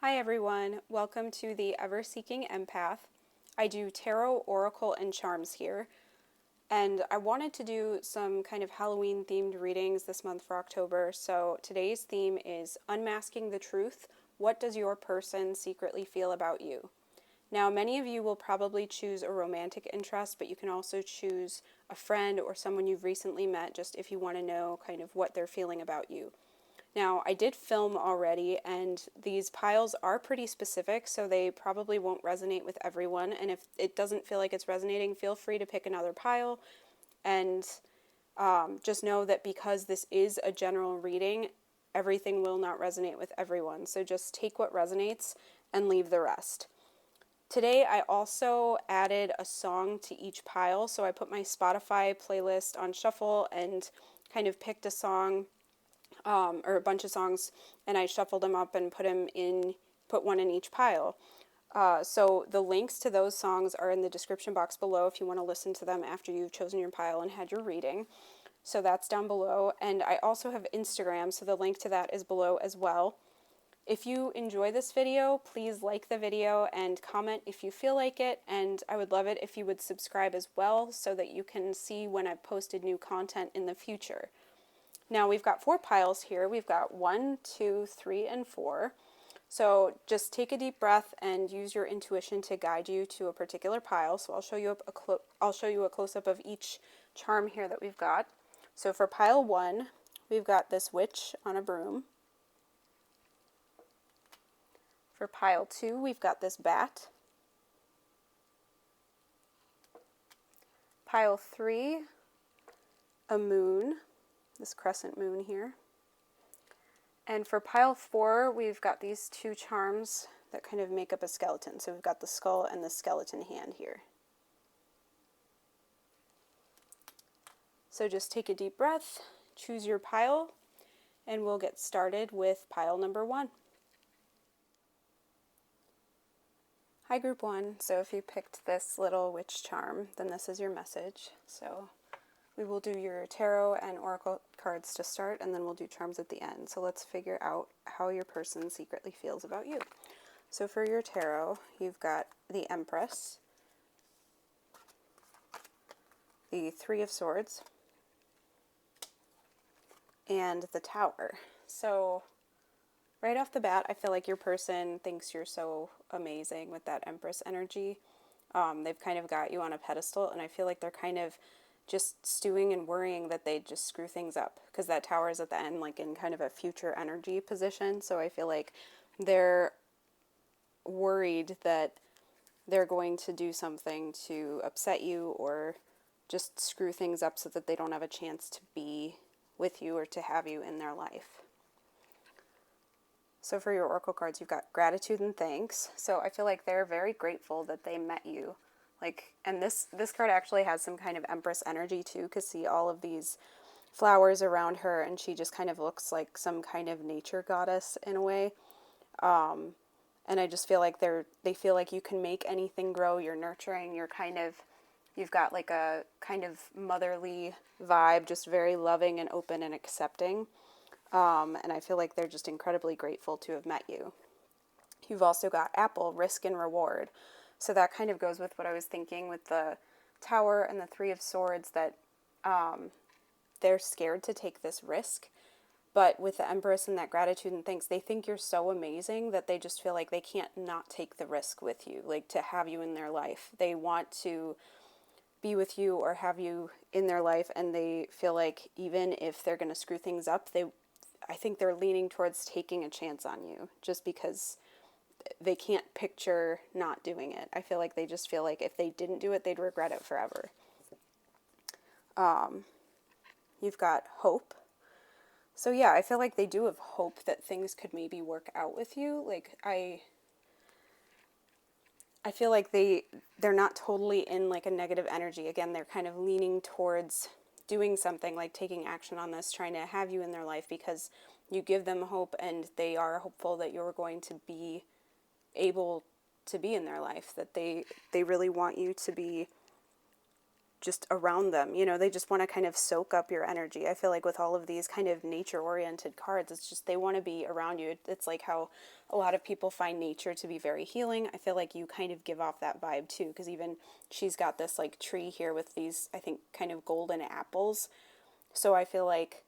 Hi everyone, welcome to the Ever-Seeking Empath. I do tarot, oracle, and charms here, and I wanted to do some kind of Halloween themed readings this month for October, so today's theme is Unmasking the Truth. What does your person secretly feel about you? Now, many of you will probably choose a romantic interest, but you can also choose a friend or someone you've recently met, just if you want to know kind of what they're feeling about you. Now, I did film already, and these piles are pretty specific, so they probably won't resonate with everyone. And if it doesn't feel like it's resonating, feel free to pick another pile. And just know that because this is a general reading, everything will not resonate with everyone. So just take what resonates and leave the rest. Today, I also added a song to each pile. So I put my Spotify playlist on shuffle and kind of picked a song or a bunch of songs, and I shuffled them up and put one in each pile. So the links to those songs are in the description box below if you want to listen to them after you've chosen your pile and had your reading. So that's down below. And I also have Instagram, so the link to that is below as well. If you enjoy this video, please like the video and comment if you feel like it, and I would love it if you would subscribe as well so that you can see when I've posted new content in the future. Now we've got 4 piles here. We've got 1, 2, 3, and 4. So just take a deep breath and use your intuition to guide you to a particular pile. So I'll show you a close-up of each charm here that we've got. So for pile 1, we've got this witch on a broom. For pile 2, we've got this bat. Pile 3, a moon. This crescent moon here. And for pile 4, we've got these 2 charms that kind of make up a skeleton. So we've got the skull and the skeleton hand here. So just take a deep breath, choose your pile, and we'll get started with pile number 1. Hi group 1. So if you picked this little witch charm, then this is your message. So we will do your tarot and oracle cards to start, and then we'll do charms at the end. So let's figure out how your person secretly feels about you. So for your tarot, you've got the Empress, the Three of Swords, and the Tower. So right off the bat, I feel like your person thinks you're so amazing with that Empress energy. They've kind of got you on a pedestal, and I feel like they're kind of just stewing and worrying that they just screw things up, because that tower is at the end, like in kind of a future energy position. So I feel like they're worried that they're going to do something to upset you or just screw things up so that they don't have a chance to be with you or to have you in their life. So for your oracle cards, you've got gratitude and thanks. So I feel like they're very grateful that they met you. And this card actually has some kind of Empress energy too, because see all of these flowers around her, and she just kind of looks like some kind of nature goddess in a way. And I just feel like they feel like you can make anything grow. You're nurturing. You've got like a kind of motherly vibe, just very loving and open and accepting. And I feel like they're just incredibly grateful to have met you. You've also got Apple, risk and reward. So that kind of goes with what I was thinking with the Tower and the Three of Swords, that they're scared to take this risk. But with the Empress and that gratitude and thanks, they think you're so amazing that they just feel like they can't not take the risk with you, like to have you in their life. They want to be with you or have you in their life, and they feel like even if they're going to screw things up, I think they're leaning towards taking a chance on you just because they can't picture not doing it. I feel like they just feel like if they didn't do it, they'd regret it forever. You've got hope. So yeah, I feel like they do have hope that things could maybe work out with you. Like I feel like they're not totally in like a negative energy. Again, they're kind of leaning towards doing something, like taking action on this, trying to have you in their life because you give them hope and they are hopeful that you're going to be able to be in their life, that they really want you to be just around them. You know, they just want to kind of soak up your energy. I feel like with all of these kind of nature-oriented cards, it's just they want to be around you. It's like how a lot of people find nature to be very healing. I feel like you kind of give off that vibe too, because even she's got this like tree here with these, I think, kind of golden apples. So I feel like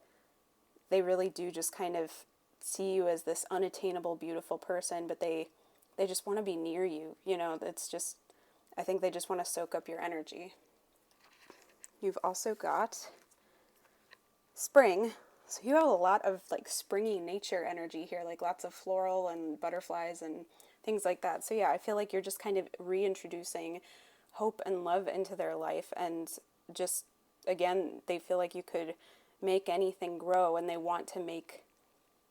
they really do just kind of see you as this unattainable, beautiful person, but they just want to be near you. You know, it's just, I think they just want to soak up your energy. You've also got spring. So you have a lot of like springy nature energy here, like lots of floral and butterflies and things like that. So yeah, I feel like you're just kind of reintroducing hope and love into their life, and just, again, they feel like you could make anything grow, and they want to make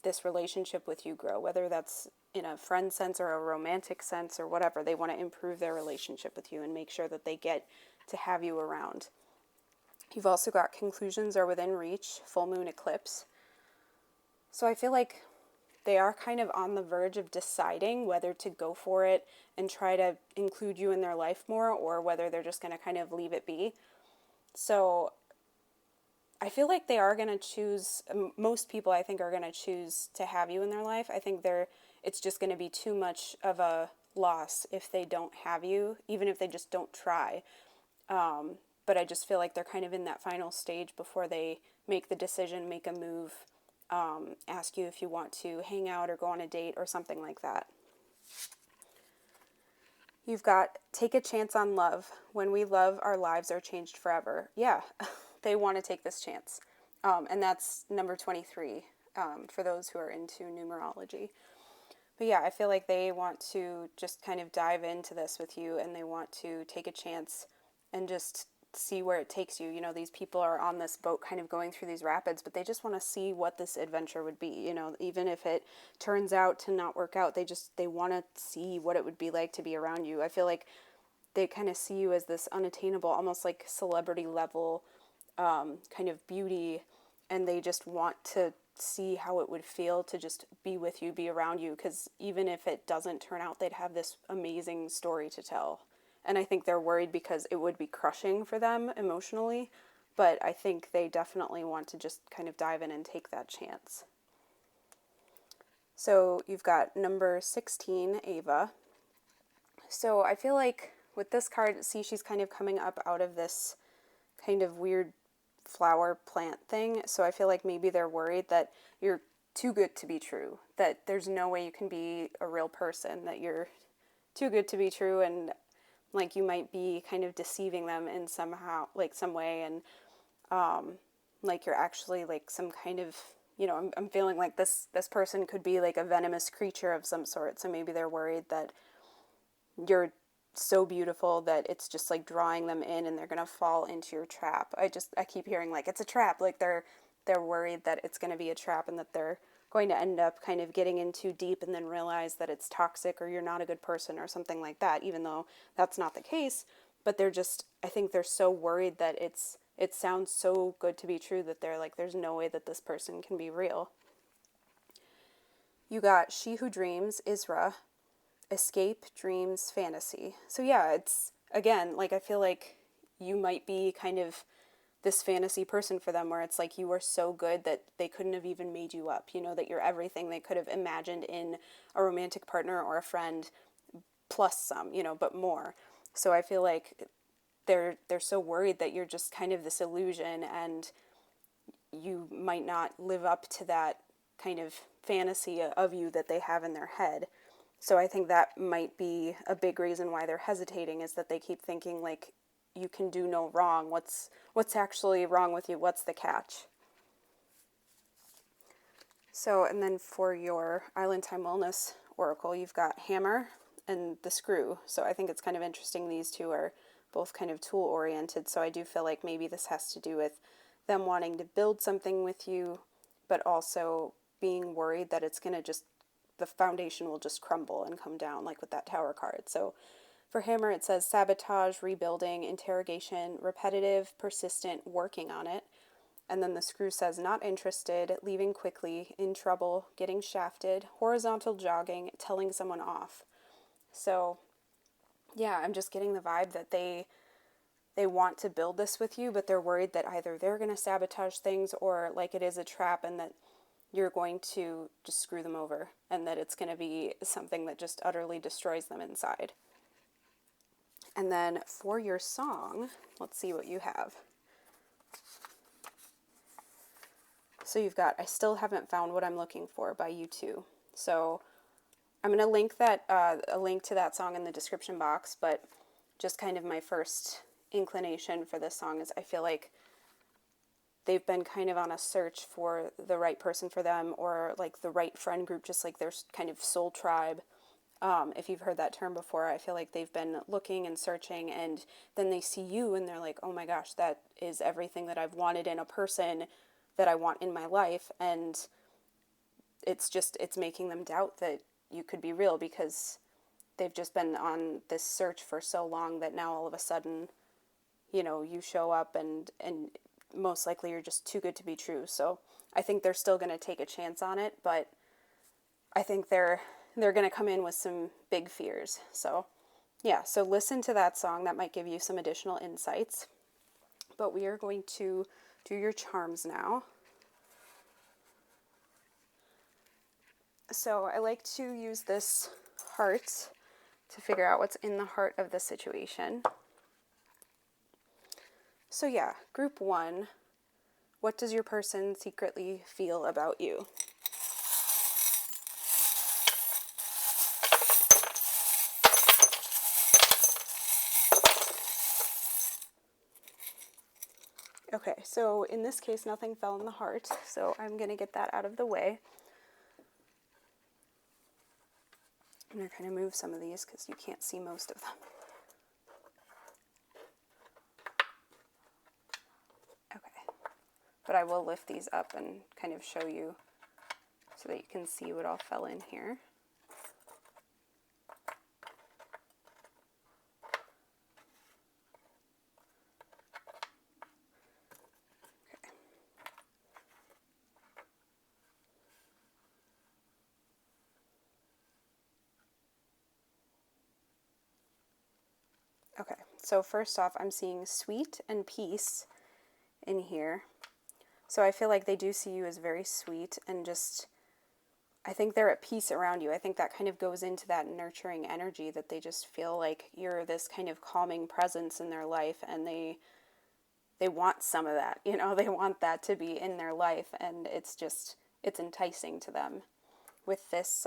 this relationship with you grow, whether that's in a friend sense or a romantic sense or whatever. They want to improve their relationship with you and make sure that they get to have you around. You've also got conclusions are within reach, full moon eclipse. So I feel like they are kind of on the verge of deciding whether to go for it and try to include you in their life more, or whether they're just going to kind of leave it be. So I feel like they are going to choose, most people I think are going to choose to have you in their life. I think it's just going to be too much of a loss if they don't have you, even if they just don't try. But I just feel like they're kind of in that final stage before they make the decision, make a move, ask you if you want to hang out or go on a date or something like that. You've got take a chance on love. When we love, our lives are changed forever. Yeah, they want to take this chance. And that's number 23 for those who are into numerology. But yeah, I feel like they want to just kind of dive into this with you, and they want to take a chance and just see where it takes you. You know, these people are on this boat kind of going through these rapids, but they just want to see what this adventure would be. You know, even if it turns out to not work out, they want to see what it would be like to be around you. I feel like they kind of see you as this unattainable, almost like celebrity level kind of beauty, and they just want to see how it would feel to just be with you, be around you, because even if it doesn't turn out, they'd have this amazing story to tell. And I think they're worried because it would be crushing for them emotionally, but I think they definitely want to just kind of dive in and take that chance. So you've got number 16, Ava. So I feel like with this card, see, she's kind of coming up out of this kind of weird flower plant thing. So I feel like maybe they're worried that you're too good to be true, that there's no way you can be a real person, that you're too good to be true, and like you might be kind of deceiving them in somehow, like some way, and like you're actually like some kind of, you know, I'm feeling like this person could be like a venomous creature of some sort. So maybe they're worried that you're so beautiful that it's just like drawing them in, and they're gonna fall into your trap. I keep hearing like it's a trap, like they're worried that it's gonna be a trap, and that they're going to end up kind of getting in too deep and then realize that it's toxic or you're not a good person or something like that, even though that's not the case. But I think they're so worried that it sounds so good to be true that they're like, there's no way that this person can be real. You got She Who Dreams, Isra, escape, dreams, fantasy. So yeah, it's, again, like I feel like you might be kind of this fantasy person for them, where it's like you are so good that they couldn't have even made you up, you know, that you're everything they could have imagined in a romantic partner or a friend, plus some, you know, but more. So I feel like they're so worried that you're just kind of this illusion, and you might not live up to that kind of fantasy of you that they have in their head. So I think that might be a big reason why they're hesitating, is that they keep thinking like you can do no wrong. What's actually wrong with you? What's the catch? So, and then for your Island Time Wellness Oracle, you've got Hammer and the Screw. So I think it's kind of interesting. These two are both kind of tool oriented. So I do feel like maybe this has to do with them wanting to build something with you, but also being worried that it's going to just, the foundation will just crumble and come down, like with that Tower card. So for Hammer, it says sabotage, rebuilding, interrogation, repetitive, persistent, working on it. And then the Screw says not interested, leaving quickly, in trouble, getting shafted, horizontal jogging, telling someone off. So yeah, I'm just getting the vibe that they they want to build this with you, but they're worried that either they're going to sabotage things or like it is a trap and that you're going to just screw them over and that it's going to be something that just utterly destroys them inside. And then for your song, let's see what you have. So you've got I Still Haven't Found What I'm Looking For by U2. So I'm going to link that a link to that song in the description box, but just kind of my first inclination for this song is I feel like they've been kind of on a search for the right person for them, or like the right friend group, just like their kind of soul tribe. If you've heard that term before, I feel like they've been looking and searching, and then they see you and they're like, oh my gosh, that is everything that I've wanted in a person that I want in my life. And it's making them doubt that you could be real, because they've just been on this search for so long that now all of a sudden, you know, you show up and most likely you're just too good to be true. So I think they're still going to take a chance on it, but I think they're going to come in with some big fears. So yeah, so listen to that song. That might give you some additional insights. But we are going to do your charms now. So I like to use this heart to figure out what's in the heart of the situation. So yeah, group 1, what does your person secretly feel about you? Okay, so in this case, nothing fell in the heart, so I'm going to get that out of the way. I'm going to kind of move some of these because you can't see most of them. Okay, but I will lift these up and kind of show you so that you can see what all fell in here. Okay, so first off, I'm seeing sweet and peace in here. So I feel like they do see you as very sweet and just, I think they're at peace around you. I think that kind of goes into that nurturing energy, that they just feel like you're this kind of calming presence in their life, and they want some of that, you know, they want that to be in their life, and it's enticing to them. With this,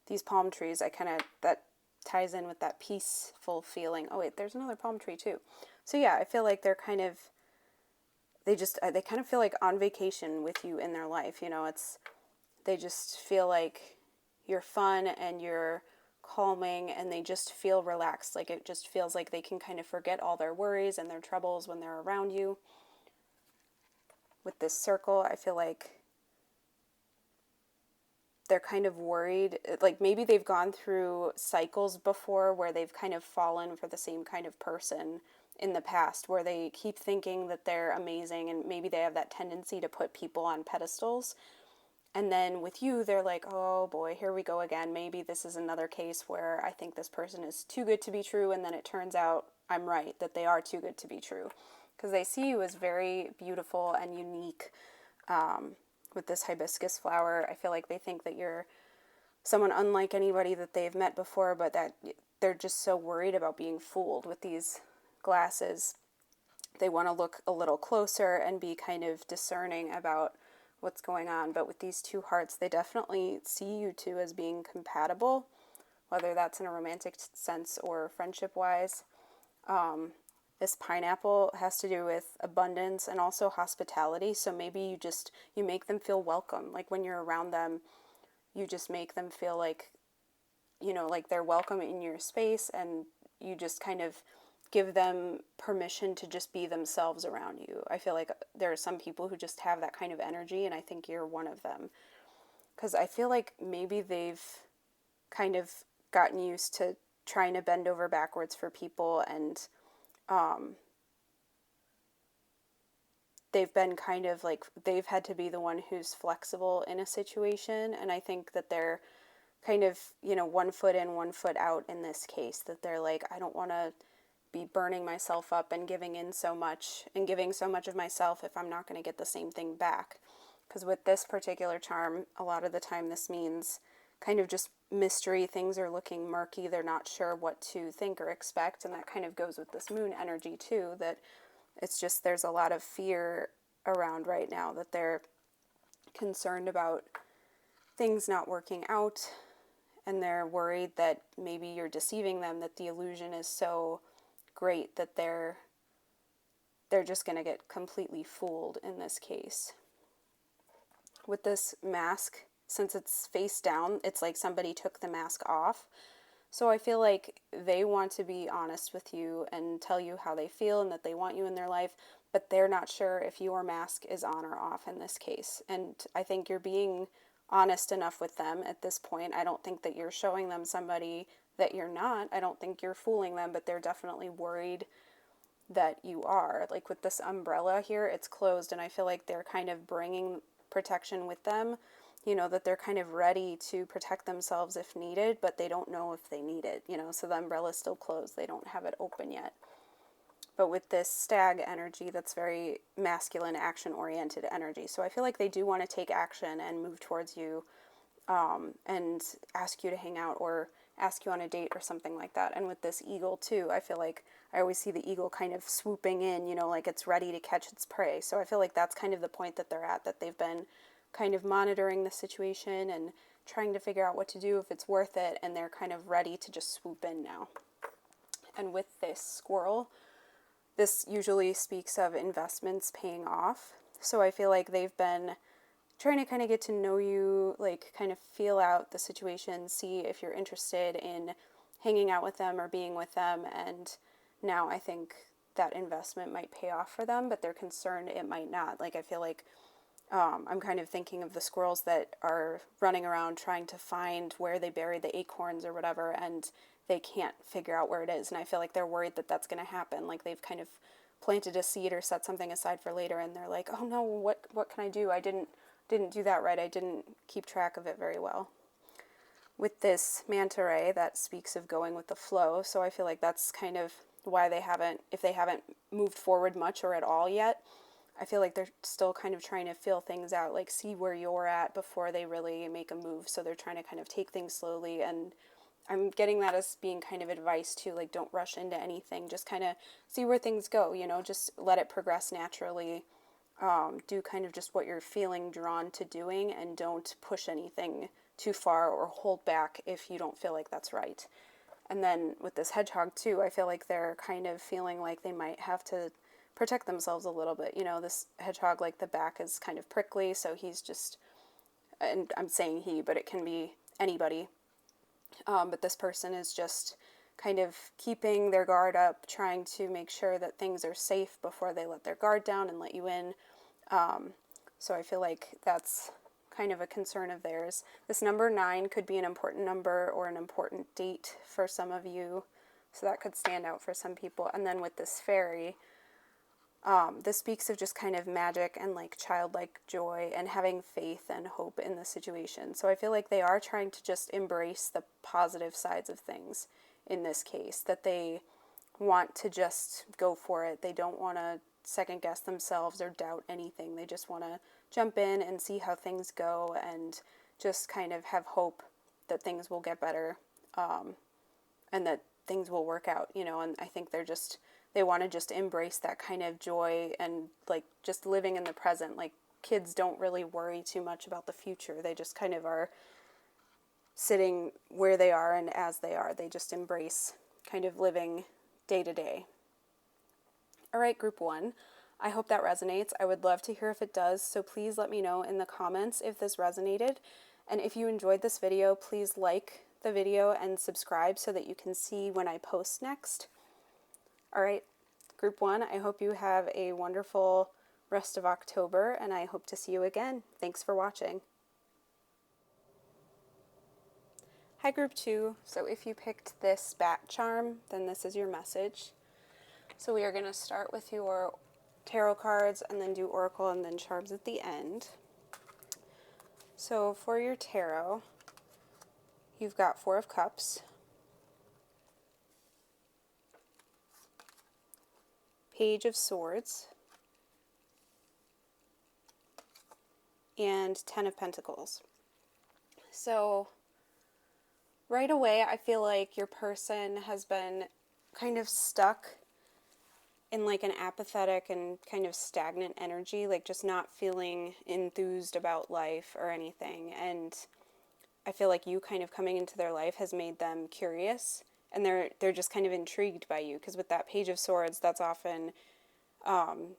these palm trees, that ties in with that peaceful feeling. Oh wait, there's another palm tree too. So yeah, I feel like they're kind of, they kind of feel like on vacation with you in their life, you know, they just feel like you're fun and you're calming, and they just feel relaxed. Like it just feels like they can kind of forget all their worries and their troubles when they're around you. With this circle, I feel like they're kind of worried, like maybe they've gone through cycles before where they've kind of fallen for the same kind of person in the past, where they keep thinking that they're amazing, and maybe they have that tendency to put people on pedestals. And then with you, they're like, oh boy, here we go again. Maybe this is another case where I think this person is too good to be true, and then it turns out I'm right, that they are too good to be true. Because they see you as very beautiful and unique. With this hibiscus flower, I feel like they think that you're someone unlike anybody that they've met before, but that they're just so worried about being fooled with these glasses. They want to look a little closer and be kind of discerning about what's going on. But with these two hearts, they definitely see you two as being compatible, whether that's in a romantic sense or friendship-wise. This pineapple has to do with abundance and also hospitality. So maybe you make them feel welcome. Like when you're around them, you just make them feel like, you know, like they're welcome in your space, and you just kind of give them permission to just be themselves around you. I feel like there are some people who just have that kind of energy, and I think you're one of them. Because I feel like maybe they've kind of gotten used to trying to bend over backwards for people, and they've been kind of like, they've had to be the one who's flexible in a situation, and I think that they're kind of, you know, 1 foot in, 1 foot out in this case, that they're like, I don't want to be burning myself up and giving in so much and giving so much of myself if I'm not going to get the same thing back. Because with this particular charm, a lot of the time this means kind of just mystery. Things are looking murky. They're not sure what to think or expect. And that kind of goes with this moon energy too, that it's just there's a lot of fear around right now, that they're concerned about things not working out, and they're worried that maybe you're deceiving them, that the illusion is so great that they're just going to get completely fooled in this case. With this mask, since it's face down, it's like somebody took the mask off. So I feel like they want to be honest with you and tell you how they feel and that they want you in their life, but they're not sure if your mask is on or off in this case. And I think you're being honest enough with them at this point. I don't think that you're showing them somebody that you're not. I don't think you're fooling them, but they're definitely worried that you are. Like with this umbrella here, it's closed, and I feel like they're kind of bringing protection with them, you know, that they're kind of ready to protect themselves if needed, but they don't know if they need it, you know, so the umbrella's still closed. They don't have it open yet. But with this stag energy, that's very masculine, action-oriented energy. So I feel like they do want to take action and move towards you, and ask you to hang out or ask you on a date or something like that. And with this eagle too, I feel like I always see the eagle kind of swooping in, you know, like it's ready to catch its prey. So I feel like that's kind of the point that they're at, that they've been kind of monitoring the situation and trying to figure out what to do, if it's worth it, and they're kind of ready to just swoop in now. And with this squirrel, this usually speaks of investments paying off. So I feel like they've been trying to kind of get to know you, like kind of feel out the situation, see if you're interested in hanging out with them or being with them. And now I think that investment might pay off for them, but they're concerned it might not. Like I feel like I'm kind of thinking of the squirrels that are running around trying to find where they buried the acorns or whatever, and they can't figure out where it is. And I feel like they're worried that that's going to happen. Like they've kind of planted a seed or set something aside for later, and they're like, oh no, what can I do? I didn't do that right. I didn't keep track of it very well. With this manta ray, that speaks of going with the flow. So I feel like that's kind of why they haven't, if they haven't moved forward much or at all yet, I feel like they're still kind of trying to feel things out, like see where you're at before they really make a move. So they're trying to kind of take things slowly, and I'm getting that as being kind of advice too, like don't rush into anything, just kind of see where things go, you know, just let it progress naturally. Do kind of just what you're feeling drawn to doing, and don't push anything too far or hold back if you don't feel like that's right. And then with this hedgehog too, I feel like they're kind of feeling like they might have to protect themselves a little bit. You know, this hedgehog, like the back is kind of prickly, so he's just, and I'm saying he, but it can be anybody. But this person is just kind of keeping their guard up, trying to make sure that things are safe before they let their guard down and let you in. So I feel like that's kind of a concern of theirs. This number 9 could be an important number or an important date for some of you. So that could stand out for some people. And then with this fairy, this speaks of just kind of magic and like childlike joy and having faith and hope in the situation. So I feel like they are trying to just embrace the positive sides of things in this case, that they want to just go for it. They don't want to second guess themselves or doubt anything. They just want to jump in and see how things go and just kind of have hope that things will get better, and that things will work out, you know. And I think they want to just embrace that kind of joy and like just living in the present. Like kids don't really worry too much about the future. They just kind of are sitting where they are and as they are. They just embrace kind of living day to day. All right, group 1. I hope that resonates. I would love to hear if it does, so please let me know in the comments if this resonated. And if you enjoyed this video, please like the video and subscribe so that you can see when I post next. All right, group 1, I hope you have a wonderful rest of October, and I hope to see you again. Thanks for watching. Hi, group 2. So if you picked this bat charm, then this is your message. So we are going to start with your tarot cards and then do oracle and then charms at the end. So for your tarot, you've got 4 of Cups, Page of Swords, and Ten of Pentacles. So right away, I feel like your person has been kind of stuck in like an apathetic and kind of stagnant energy, like just not feeling enthused about life or anything. And I feel like you kind of coming into their life has made them curious, and they're just kind of intrigued by you, because with that Page of Swords, that's often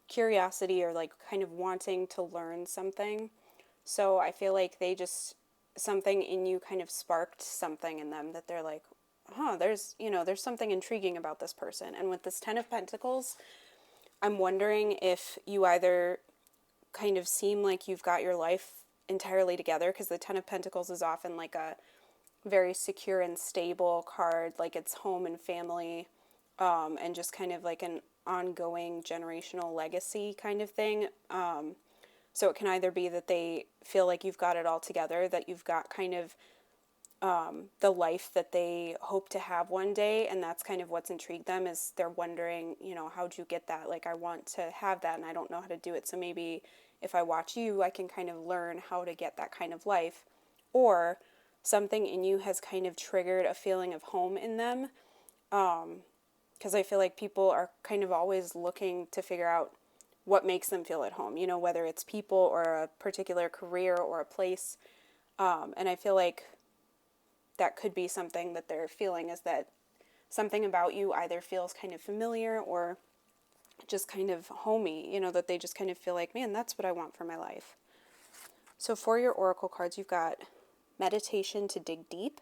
curiosity or like kind of wanting to learn something. So I feel like something in you kind of sparked something in them that they're like, there's something intriguing about this person. And with this Ten of Pentacles, I'm wondering if you either kind of seem like you've got your life entirely together, because the Ten of Pentacles is often like a very secure and stable card, like it's home and family, and just kind of like an ongoing generational legacy kind of thing. So it can either be that they feel like you've got it all together, that you've got kind of the life that they hope to have one day, and that's kind of what's intrigued them, is they're wondering, how'd you get that? Like, I want to have that and I don't know how to do it. So maybe if I watch you, I can kind of learn how to get that kind of life. Or something in you has kind of triggered a feeling of home in them. Because I feel like people are kind of always looking to figure out what makes them feel at home, whether it's people or a particular career or a place. And I feel like that could be something that they're feeling, is that something about you either feels kind of familiar or just kind of homey, that they just kind of feel like, man, that's what I want for my life. So for your oracle cards, you've got meditation to dig deep.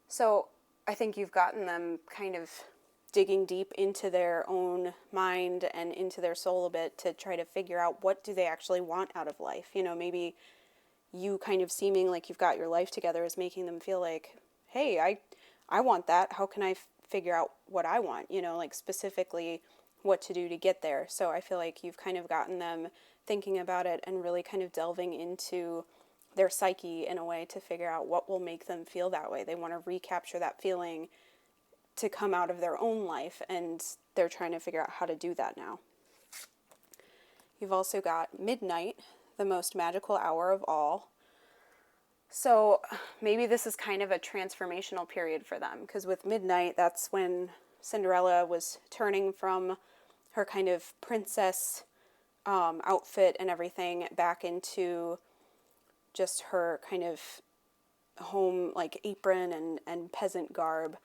So I think you've gotten them kind of digging deep into their own mind and into their soul a bit to try to figure out what do they actually want out of life. Maybe you kind of seeming like you've got your life together is making them feel like, hey, I want that. How can I figure out what I want? Like specifically what to do to get there. So I feel like you've kind of gotten them thinking about it and really kind of delving into their psyche in a way to figure out what will make them feel that way. They want to recapture that feeling to come out of their own life, and they're trying to figure out how to do that now. You've also got midnight, the most magical hour of all. So maybe this is kind of a transformational period for them, because with midnight, that's when Cinderella was turning from her kind of princess outfit and everything back into just her kind of home, like apron and peasant garb.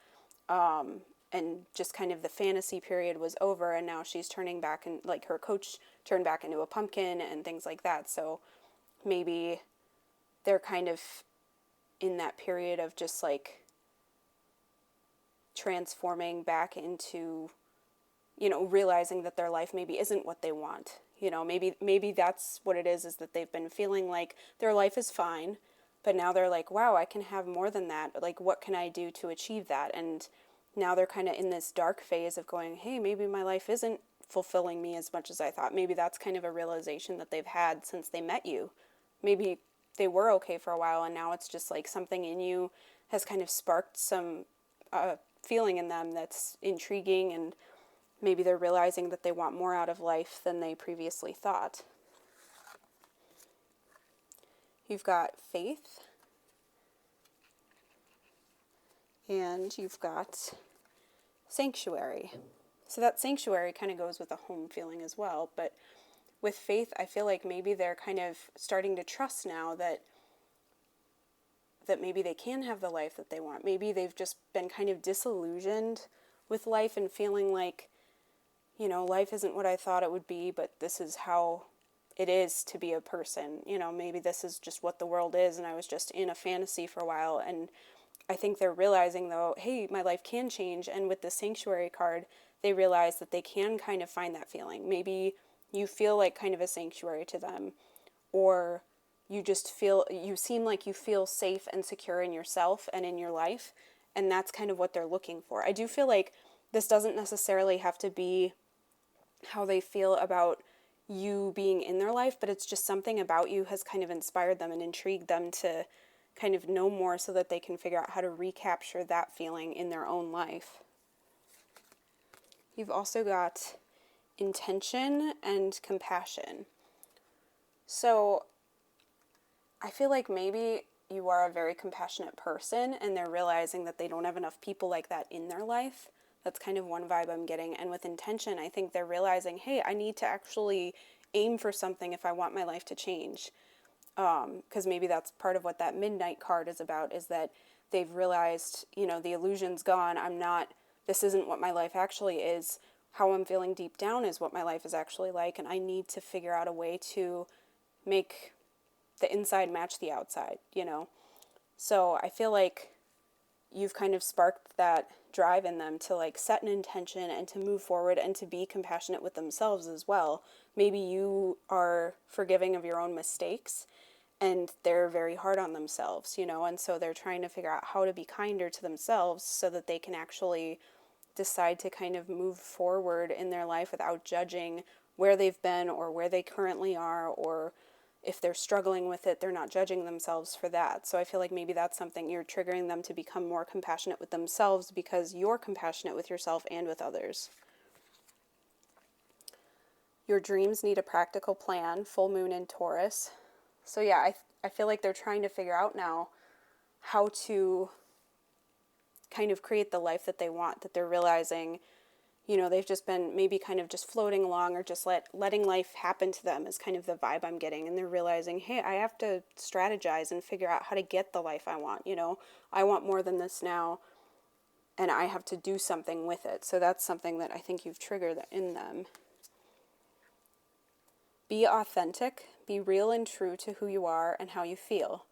And just kind of the fantasy period was over, and now she's turning back, and like her coach turned back into a pumpkin and things like that. So maybe they're kind of in that period of just like transforming back into, realizing that their life maybe isn't what they want. Maybe that's what it is that they've been feeling like their life is fine, but now they're like, wow, I can have more than that. Like, what can I do to achieve that? And now they're kind of in this dark phase of going, hey, maybe my life isn't fulfilling me as much as I thought. Maybe that's kind of a realization that they've had since they met you. Maybe they were okay for a while, and now it's just like something in you has kind of sparked some feeling in them that's intriguing, and maybe they're realizing that they want more out of life than they previously thought. You've got faith, and you've got sanctuary. So that sanctuary kind of goes with a home feeling as well, but with faith, I feel like maybe they're kind of starting to trust now that maybe they can have the life that they want. Maybe they've just been kind of disillusioned with life and feeling like, life isn't what I thought it would be, but this is how it is to be a person. Maybe this is just what the world is, and I was just in a fantasy for a while. And I think they're realizing, though, hey, my life can change. And with the sanctuary card, they realize that they can kind of find that feeling. Maybe you feel like kind of a sanctuary to them, or you seem like you feel safe and secure in yourself and in your life, and that's kind of what they're looking for. I do feel like this doesn't necessarily have to be how they feel about you being in their life, but it's just something about you has kind of inspired them and intrigued them to kind of know more so that they can figure out how to recapture that feeling in their own life. You've also got intention and compassion. So I feel like maybe you are a very compassionate person and they're realizing that they don't have enough people like that in their life. That's kind of one vibe I'm getting. And with intention, I think they're realizing, hey, I need to actually aim for something if I want my life to change. Because maybe that's part of what that midnight card is about, is that they've realized, the illusion's gone. This isn't what my life actually is. How I'm feeling deep down is what my life is actually like. And I need to figure out a way to make the inside match the outside, So I feel like you've kind of sparked that drive in them to like set an intention and to move forward and to be compassionate with themselves as well. Maybe you are forgiving of your own mistakes and they're very hard on themselves, and so they're trying to figure out how to be kinder to themselves so that they can actually decide to kind of move forward in their life without judging where they've been or where they currently are, or if they're struggling with it, they're not judging themselves for that. So I feel like maybe that's something you're triggering them to become more compassionate with themselves because you're compassionate with yourself and with others. Your dreams need a practical plan, full moon in Taurus. So yeah, I feel like they're trying to figure out now how to kind of create the life that they want, that they're realizing, they've just been maybe kind of just floating along or just letting life happen to them is kind of the vibe I'm getting. And they're realizing, hey, I have to strategize and figure out how to get the life I want. I want more than this now and I have to do something with it. So that's something that I think you've triggered in them. Be authentic, be real and true to who you are and how you feel.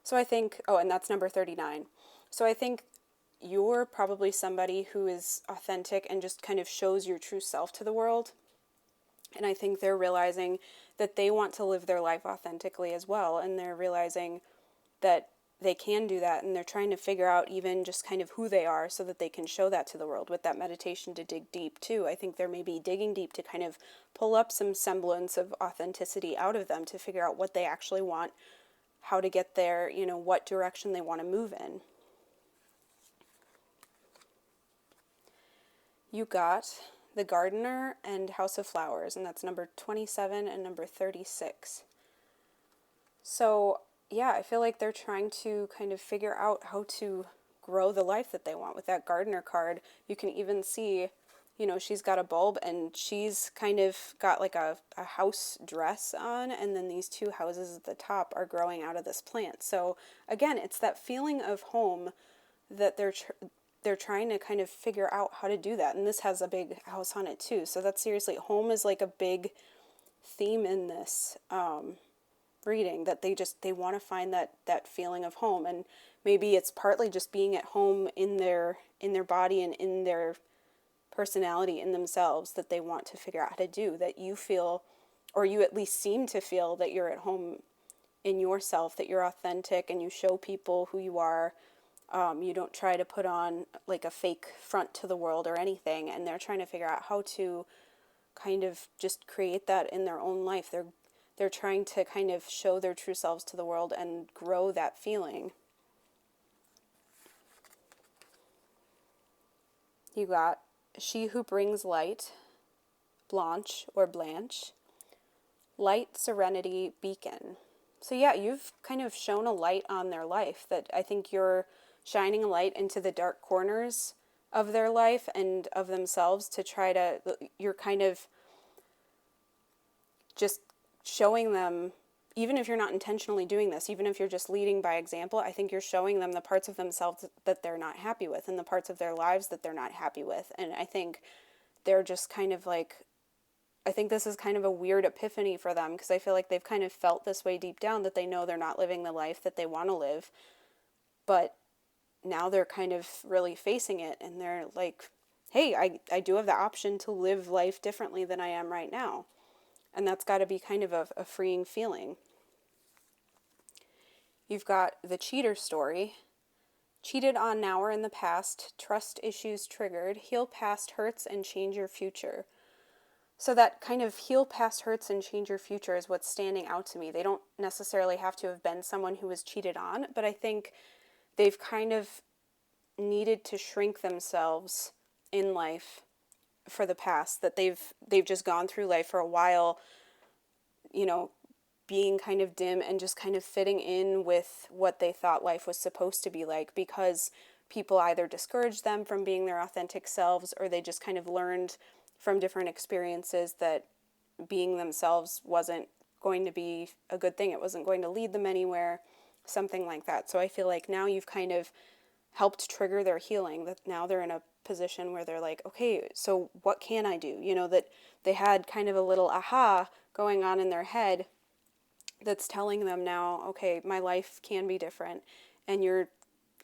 So I think, and that's number 39. So I think you're probably somebody who is authentic and just kind of shows your true self to the world. And I think they're realizing that they want to live their life authentically as well. And they're realizing that they can do that. And they're trying to figure out even just kind of who they are so that they can show that to the world with that meditation to dig deep too. I think they're maybe digging deep to kind of pull up some semblance of authenticity out of them to figure out what they actually want, how to get there, what direction they want to move in. You got the Gardener and House of Flowers, and that's number 27 and number 36. So, yeah, I feel like they're trying to kind of figure out how to grow the life that they want. With that Gardener card, you can even see, she's got a bulb and she's kind of got like a house dress on, and then these two houses at the top are growing out of this plant. So, again, it's that feeling of home that they're trying to kind of figure out how to do that. And this has a big house on it too. So that's seriously, home is like a big theme in this reading, that they want to find that feeling of home. And maybe it's partly just being at home in their body and in their personality, in themselves, that they want to figure out how to do, that you feel, or you at least seem to feel, that you're at home in yourself, that you're authentic and you show people who you are. You don't try to put on like a fake front to the world or anything, and they're trying to figure out how to kind of just create that in their own life. They're trying to kind of show their true selves to the world and grow that feeling. You got She Who Brings Light, Blanche, Light, Serenity, Beacon. So yeah, you've kind of shown a light on their life, that I think you're shining a light into the dark corners of their life and of themselves you're kind of just showing them, even if you're not intentionally doing this, even if you're just leading by example, I think you're showing them the parts of themselves that they're not happy with and the parts of their lives that they're not happy with. And I think they're just kind of like, I think this is kind of a weird epiphany for them, because I feel like they've kind of felt this way deep down, that they know they're not living the life that they want to live. But now they're kind of really facing it, and they're like, hey, I do have the option to live life differently than I am right now. And that's got to be kind of a freeing feeling. You've got the cheater story. Cheated on now or in the past, trust issues triggered, heal past hurts and change your future. So that kind of heal past hurts and change your future is what's standing out to me. They don't necessarily have to have been someone who was cheated on, but I think they've kind of needed to shrink themselves in life for the past, that they've just gone through life for a while, you know, being kind of dim and just kind of fitting in with what they thought life was supposed to be like, because people either discouraged them from being their authentic selves, or they just kind of learned from different experiences that being themselves wasn't going to be a good thing. It wasn't going to lead them anywhere, something like that. So I feel like now you've kind of helped trigger their healing, that now they're in a position where they're like, okay, so what can I do? You know, that they had kind of a little aha going on in their head that's telling them now, okay, my life can be different, and you're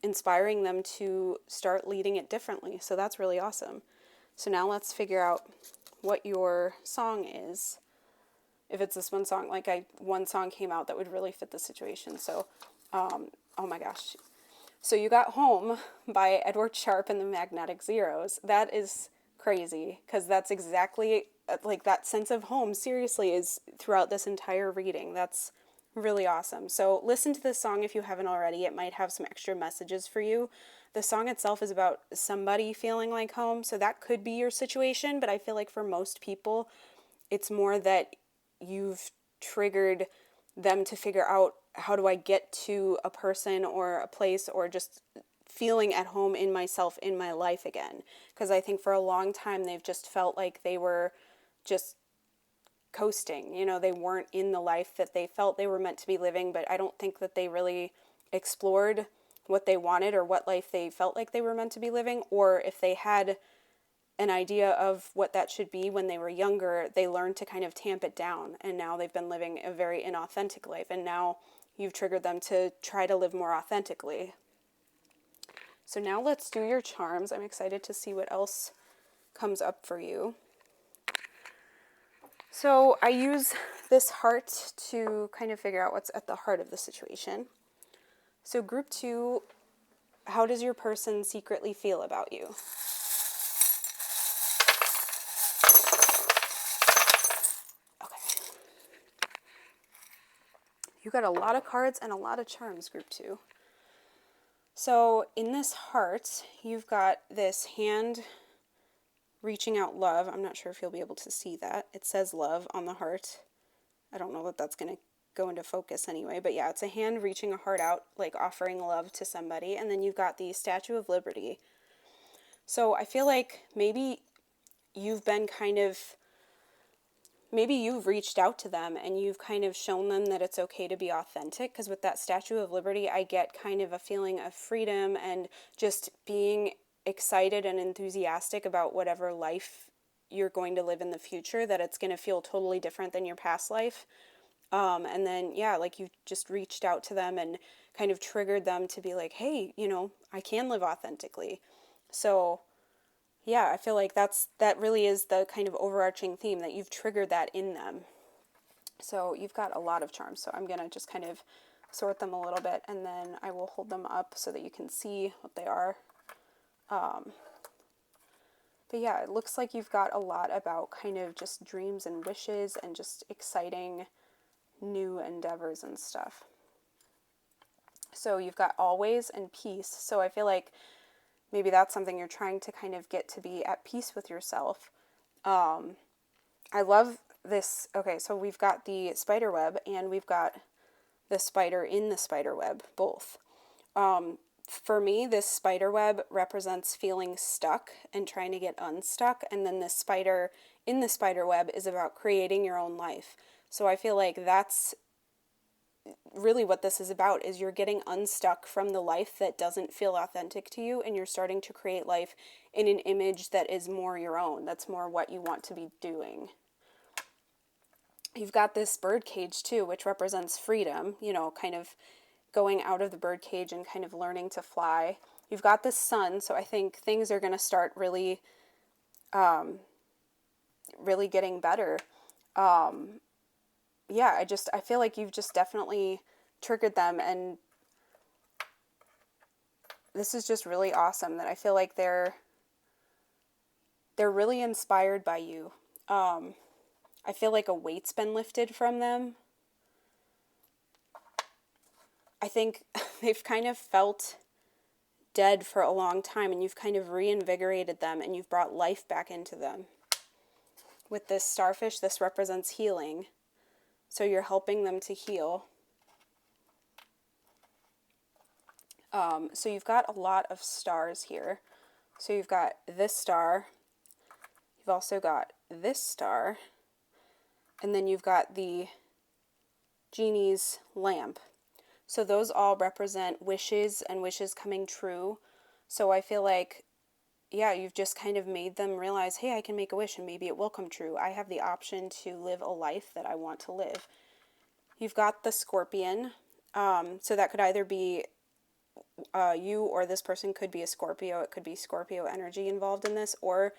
inspiring them to start leading it differently. So that's really awesome. So now let's figure out what your song is. If it's this one song, like one song came out that would really fit the situation. So, oh my gosh. So you got Home by Edward Sharpe and the Magnetic Zeros. That is crazy, because that's exactly, like, that sense of home, seriously, is throughout this entire reading. That's really awesome. So listen to this song if you haven't already. It might have some extra messages for you. The song itself is about somebody feeling like home, so that could be your situation, but I feel like for most people, it's more that you've triggered them to figure out, how do I get to a person or a place, or just feeling at home in myself, in my life again. Because I think for a long time they've just felt like they were just coasting. You know, they weren't in the life that they felt they were meant to be living, but I don't think that they really explored what they wanted or what life they felt like they were meant to be living, or if they had an idea of what that should be when they were younger, they learned to kind of tamp it down, and now they've been living a very inauthentic life, and now you've triggered them to try to live more authentically. So now let's do your charms. I'm excited to see what else comes up for you. So I use this heart to kind of figure out what's at the heart of the situation. So group 2, how does your person secretly feel about you? You got a lot of cards and a lot of charms, group 2. So in this heart, you've got this hand reaching out love. I'm not sure if you'll be able to see that. It says love on the heart. I don't know that that's going to go into focus anyway, but yeah, it's a hand reaching a heart out, like offering love to somebody. And then you've got the Statue of Liberty. So I feel like maybe you've been maybe you've reached out to them and you've kind of shown them that it's okay to be authentic, because with that Statue of Liberty, I get kind of a feeling of freedom and just being excited and enthusiastic about whatever life you're going to live in the future, that it's going to feel totally different than your past life. And then, yeah, like you just reached out to them and kind of triggered them to be like, hey, you know, I can live authentically. So yeah, I feel like that really is the kind of overarching theme, that you've triggered that in them. So you've got a lot of charms. So I'm going to just kind of sort them a little bit, and then I will hold them up so that you can see what they are. But yeah, it looks like you've got a lot about kind of just dreams and wishes and just exciting new endeavors and stuff. So you've got always and peace. So I feel like maybe that's something you're trying to kind of get to be at peace with yourself. I love this. Okay, so we've got the spider web and we've got the spider in the spider web, both. For me, this spider web represents feeling stuck and trying to get unstuck. And then the spider in the spider web is about creating your own life. So I feel like that's really what this is about, is you're getting unstuck from the life that doesn't feel authentic to you, and you're starting to create life in an image that is more your own, that's more what you want to be doing. You've got this bird cage too, which represents freedom, you know, kind of going out of the bird cage and kind of learning to fly. You've got the sun, so I think things are going to start really getting better. Yeah, I feel like you've just definitely triggered them, and this is just really awesome, that I feel like they're really inspired by you. I feel like a weight's been lifted from them. I think they've kind of felt dead for a long time, and you've kind of reinvigorated them, and you've brought life back into them. With this starfish, this represents healing. So you're helping them to heal. So you've got a lot of stars here. So you've got this star. You've also got this star. And then you've got the genie's lamp. So those all represent wishes and wishes coming true. So I feel like, yeah, you've just kind of made them realize, hey, I can make a wish and maybe it will come true. I have the option to live a life that I want to live. You've got the scorpion. So that could either be you, or this person could be a Scorpio. It could be Scorpio energy involved in this. Or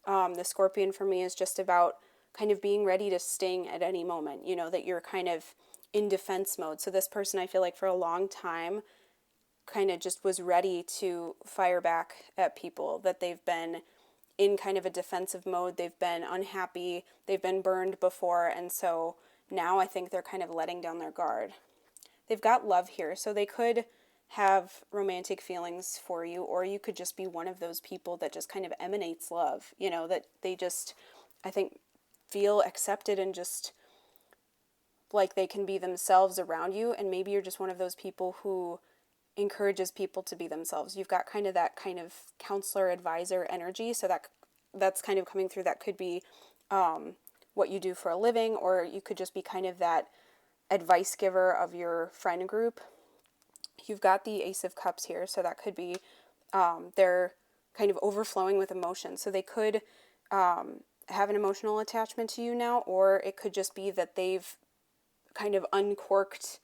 the scorpion for me is just about kind of being ready to sting at any moment. You know, that you're kind of in defense mode. So this person, I feel like for a long time, kind of just was ready to fire back at people, that they've been in kind of a defensive mode. They've been unhappy. They've been burned before. And so now I think they're kind of letting down their guard. They've got love here. So they could have romantic feelings for you, or you could just be one of those people that just kind of emanates love, you know, that they just, I think, feel accepted and just like they can be themselves around you. And maybe you're just one of those people who encourages people to be themselves. You've got kind of that kind of counselor, advisor energy. So that's kind of coming through. That could be what you do for a living, or you could just be kind of that advice giver of your friend group. You've got the Ace of Cups here, so that could be they're kind of overflowing with emotion. So they could have an emotional attachment to you now, or it could just be that they've kind of uncorked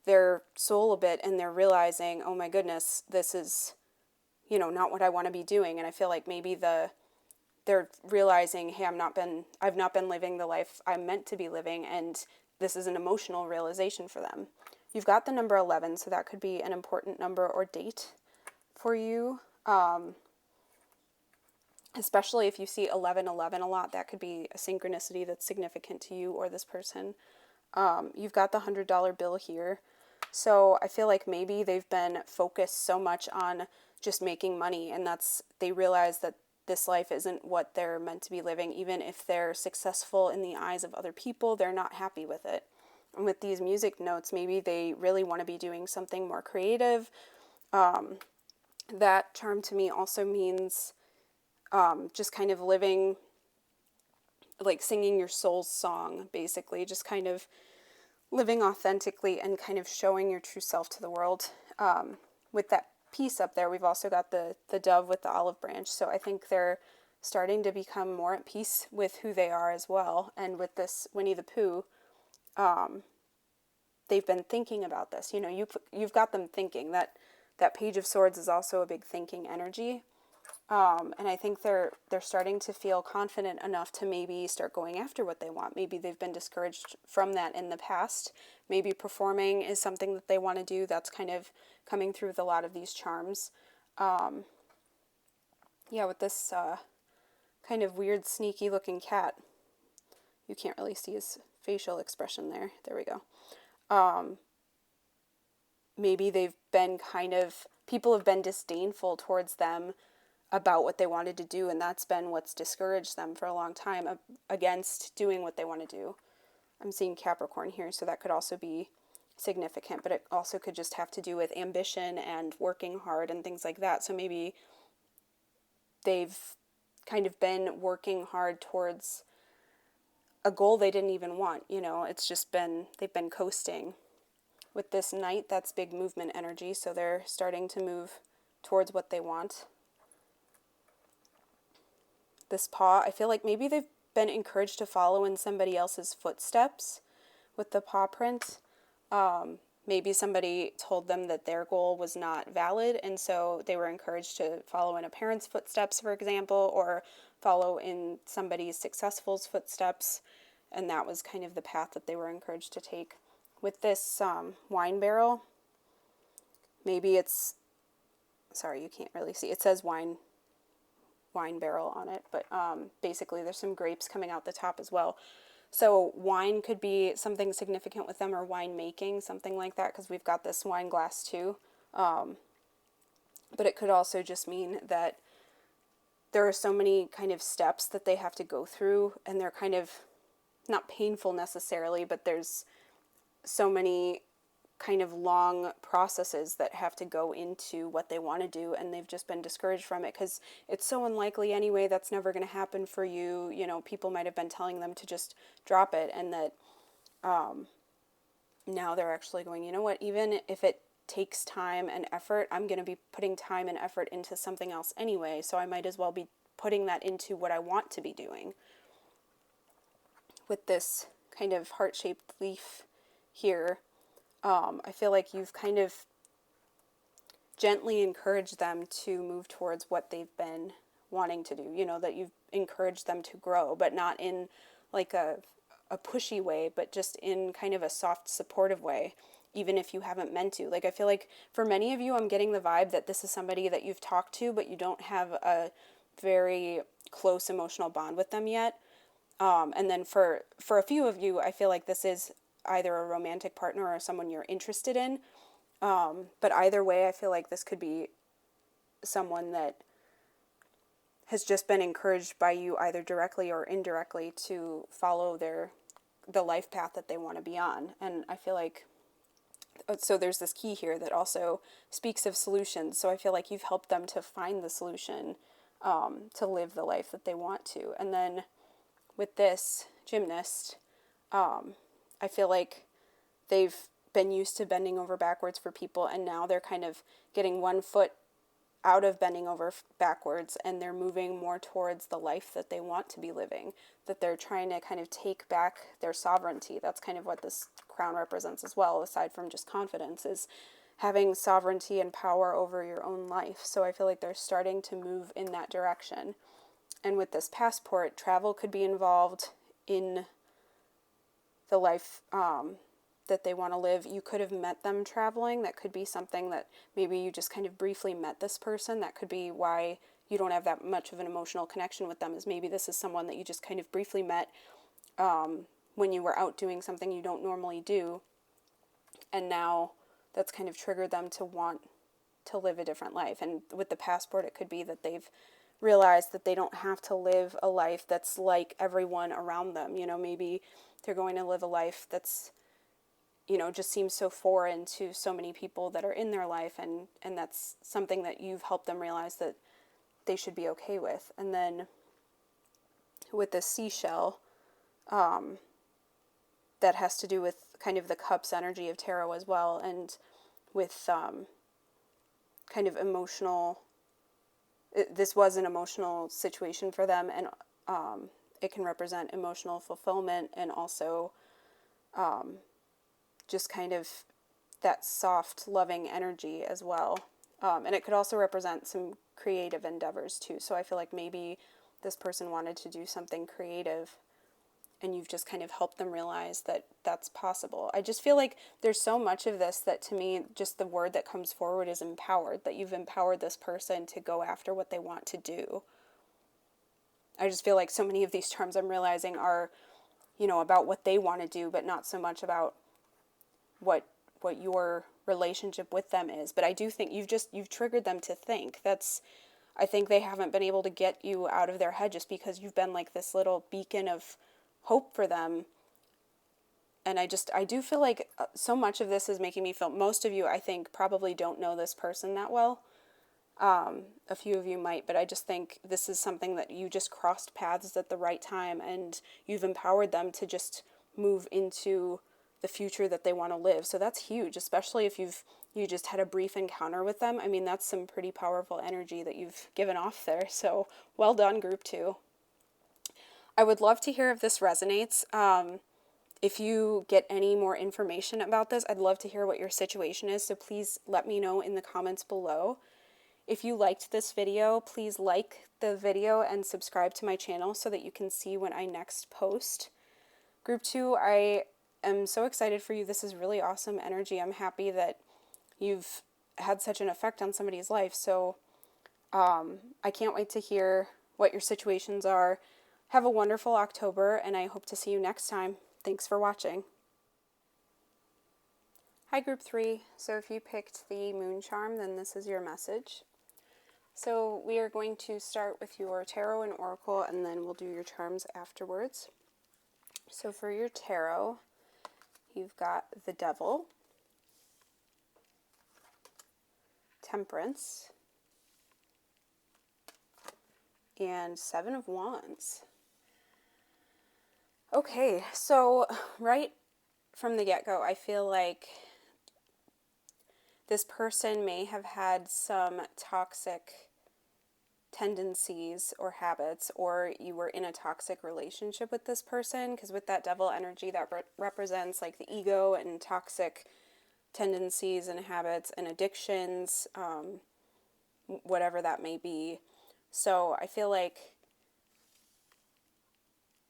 their soul a bit and they're realizing, oh my goodness, this is, you know, not what I want to be doing. And I feel like maybe they're realizing, hey, I've not been living the life I'm meant to be living, and this is an emotional realization for them. You've got the number 11, so that could be an important number or date for you. Especially if you see 1111 a lot, that could be a synchronicity that's significant to you or this person. You've got the $100 bill here. So I feel like maybe they've been focused so much on just making money, and they realize that this life isn't what they're meant to be living. Even if they're successful in the eyes of other people, they're not happy with it. And with these music notes, maybe they really want to be doing something more creative. That term to me also means just kind of living, like singing your soul's song, basically. Just kind of living authentically and kind of showing your true self to the world. With that piece up there, we've also got the dove with the olive branch. So I think they're starting to become more at peace with who they are as well. And with this Winnie the Pooh, they've been thinking about this. You know, you've got them thinking. That Page of Swords is also a big thinking energy. And I think they're starting to feel confident enough to maybe start going after what they want. Maybe they've been discouraged from that in the past. Maybe performing is something that they want to do. That's kind of coming through with a lot of these charms. With this kind of weird, sneaky looking cat. You can't really see his facial expression there. There we go. Maybe people have been disdainful towards them about what they wanted to do, and that's been what's discouraged them for a long time against doing what they want to do. I'm seeing Capricorn here, so that could also be significant, but it also could just have to do with ambition and working hard and things like that. So maybe they've kind of been working hard towards a goal they didn't even want, you know. It's just they've been coasting. With this Knight, that's big movement energy, so they're starting to move towards what they want. This paw, I feel like maybe they've been encouraged to follow in somebody else's footsteps with the paw print. Maybe somebody told them that their goal was not valid, and so they were encouraged to follow in a parent's footsteps, for example, or follow in somebody's successful's footsteps, and that was kind of the path that they were encouraged to take. With this wine barrel, maybe it's, sorry, you can't really see, it says wine barrel on it, but basically there's some grapes coming out the top as well. So wine could be something significant with them, or wine making, something like that, because we've got this wine glass too. But it could also just mean that there are so many kind of steps that they have to go through, and they're kind of not painful necessarily, but there's so many kind of long processes that have to go into what they want to do, and they've just been discouraged from it because it's so unlikely anyway. That's never going to happen for you. You know, people might have been telling them to just drop it, and that now they're actually going, you know what, even if it takes time and effort, I'm going to be putting time and effort into something else anyway, so I might as well be putting that into what I want to be doing. With this kind of heart-shaped leaf here, I feel like you've kind of gently encouraged them to move towards what they've been wanting to do. You know, that you've encouraged them to grow, but not in like a pushy way, but just in kind of a soft, supportive way, even if you haven't meant to. Like, I feel like for many of you, I'm getting the vibe that this is somebody that you've talked to, but you don't have a very close emotional bond with them yet. And then for a few of you, I feel like this is either a romantic partner or someone you're interested in. But either way, I feel like this could be someone that has just been encouraged by you either directly or indirectly to follow the life path that they want to be on. And I feel like, so there's this key here that also speaks of solutions. So I feel like you've helped them to find the solution to live the life that they want to. And then with this gymnast, I feel like they've been used to bending over backwards for people, and now they're kind of getting one foot out of bending over backwards, and they're moving more towards the life that they want to be living, that they're trying to kind of take back their sovereignty. That's kind of what this crown represents as well, aside from just confidence, is having sovereignty and power over your own life. So I feel like they're starting to move in that direction. And with this passport, travel could be involved in the life that they want to live. You could have met them traveling. That could be something that maybe you just kind of briefly met this person. That could be why you don't have that much of an emotional connection with them, is maybe this is someone that you just kind of briefly met when you were out doing something you don't normally do. And now that's kind of triggered them to want to live a different life. And with the passport, it could be that they've realized that they don't have to live a life that's like everyone around them. You know, maybe they're going to live a life that's, you know, just seems so foreign to so many people that are in their life, and that's something that you've helped them realize that they should be okay with. And then with the seashell, that has to do with kind of the cups energy of tarot as well, and with kind of emotional, this was an emotional situation for them, and it can represent emotional fulfillment, and also just kind of that soft, loving energy as well. And it could also represent some creative endeavors too. So I feel like maybe this person wanted to do something creative, and you've just kind of helped them realize that that's possible. I just feel like there's so much of this that, to me, just the word that comes forward is empowered, that you've empowered this person to go after what they want to do. I just feel like so many of these terms I'm realizing are, you know, about what they want to do, but not so much about what your relationship with them is. But I do think you've triggered them to think. I think they haven't been able to get you out of their head just because you've been like this little beacon of hope for them. And I do feel like so much of this is making me feel, most of you, I think, probably don't know this person that well. A few of you might, but I just think this is something that you just crossed paths at the right time, and you've empowered them to just move into the future that they want to live. So that's huge, especially if you just had a brief encounter with them. I mean, that's some pretty powerful energy that you've given off there. So well done, group 2. I would love to hear if this resonates. If you get any more information about this, I'd love to hear what your situation is. So please let me know in the comments below. If you liked this video, please like the video and subscribe to my channel so that you can see when I next post. Group 2, I am so excited for you. This is really awesome energy. I'm happy that you've had such an effect on somebody's life. So I can't wait to hear what your situations are. Have a wonderful October, and I hope to see you next time. Thanks for watching. Hi, Group 3. So if you picked the Moon Charm, then this is your message. So we are going to start with your tarot and oracle, and then we'll do your charms afterwards. So for your tarot, you've got the Devil, Temperance, and Seven of Wands. Okay, so right from the get-go, I feel like this person may have had some toxic tendencies or habits, or you were in a toxic relationship with this person, because with that Devil energy, that represents like the ego and toxic tendencies and habits and addictions, whatever that may be. So I feel like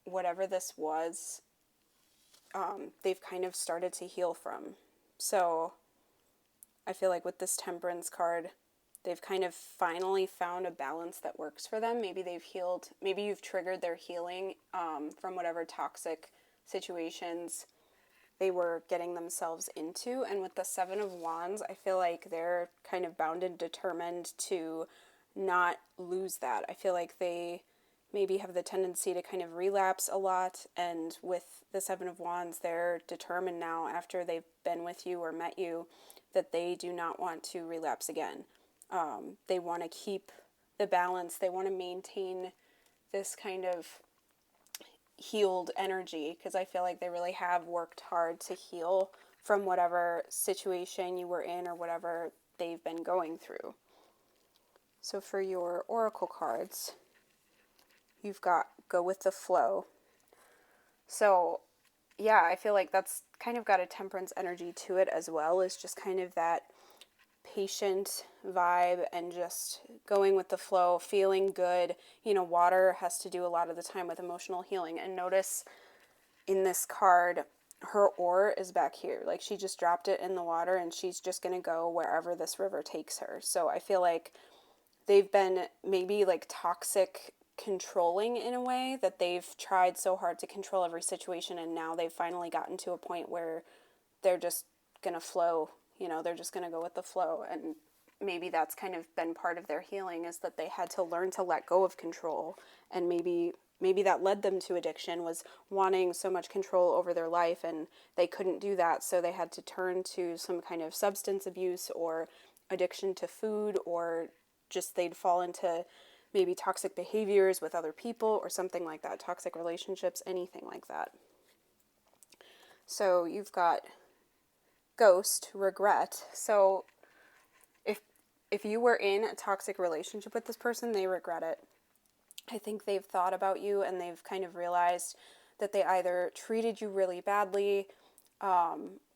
whatever this was, they've kind of started to heal from. So I feel like with this Temperance card, they've kind of finally found a balance that works for them. Maybe they've healed, maybe you've triggered their healing from whatever toxic situations they were getting themselves into. And with the Seven of Wands, I feel like they're kind of bound and determined to not lose that. I feel like they maybe have the tendency to kind of relapse a lot, and with the Seven of Wands, they're determined now, after they've been with you or met you, that they do not want to relapse again. They want to keep the balance. They want to maintain this kind of healed energy, because I feel like they really have worked hard to heal from whatever situation you were in or whatever they've been going through. So for your oracle cards, you've got Go with the Flow. So yeah, I feel like that's kind of got a Temperance energy to it as well, is just kind of that patient vibe and just going with the flow, feeling good. You know, water has to do a lot of the time with emotional healing. And notice in this card, her oar is back here. Like, she just dropped it in the water and she's just going to go wherever this river takes her. So I feel like they've been maybe like toxic controlling in a way, that they've tried so hard to control every situation, and now they've finally gotten to a point where they're just going to flow. You know, they're just going to go with the flow. And maybe that's kind of been part of their healing, is that they had to learn to let go of control. And maybe that led them to addiction, was wanting so much control over their life, and they couldn't do that. So they had to turn to some kind of substance abuse or addiction to food, or just they'd fall into maybe toxic behaviors with other people or something like that, toxic relationships, anything like that. So you've got Ghost, Regret. So if you were in a toxic relationship with this person, they regret it. I think they've thought about you and they've kind of realized that they either treated you really badly,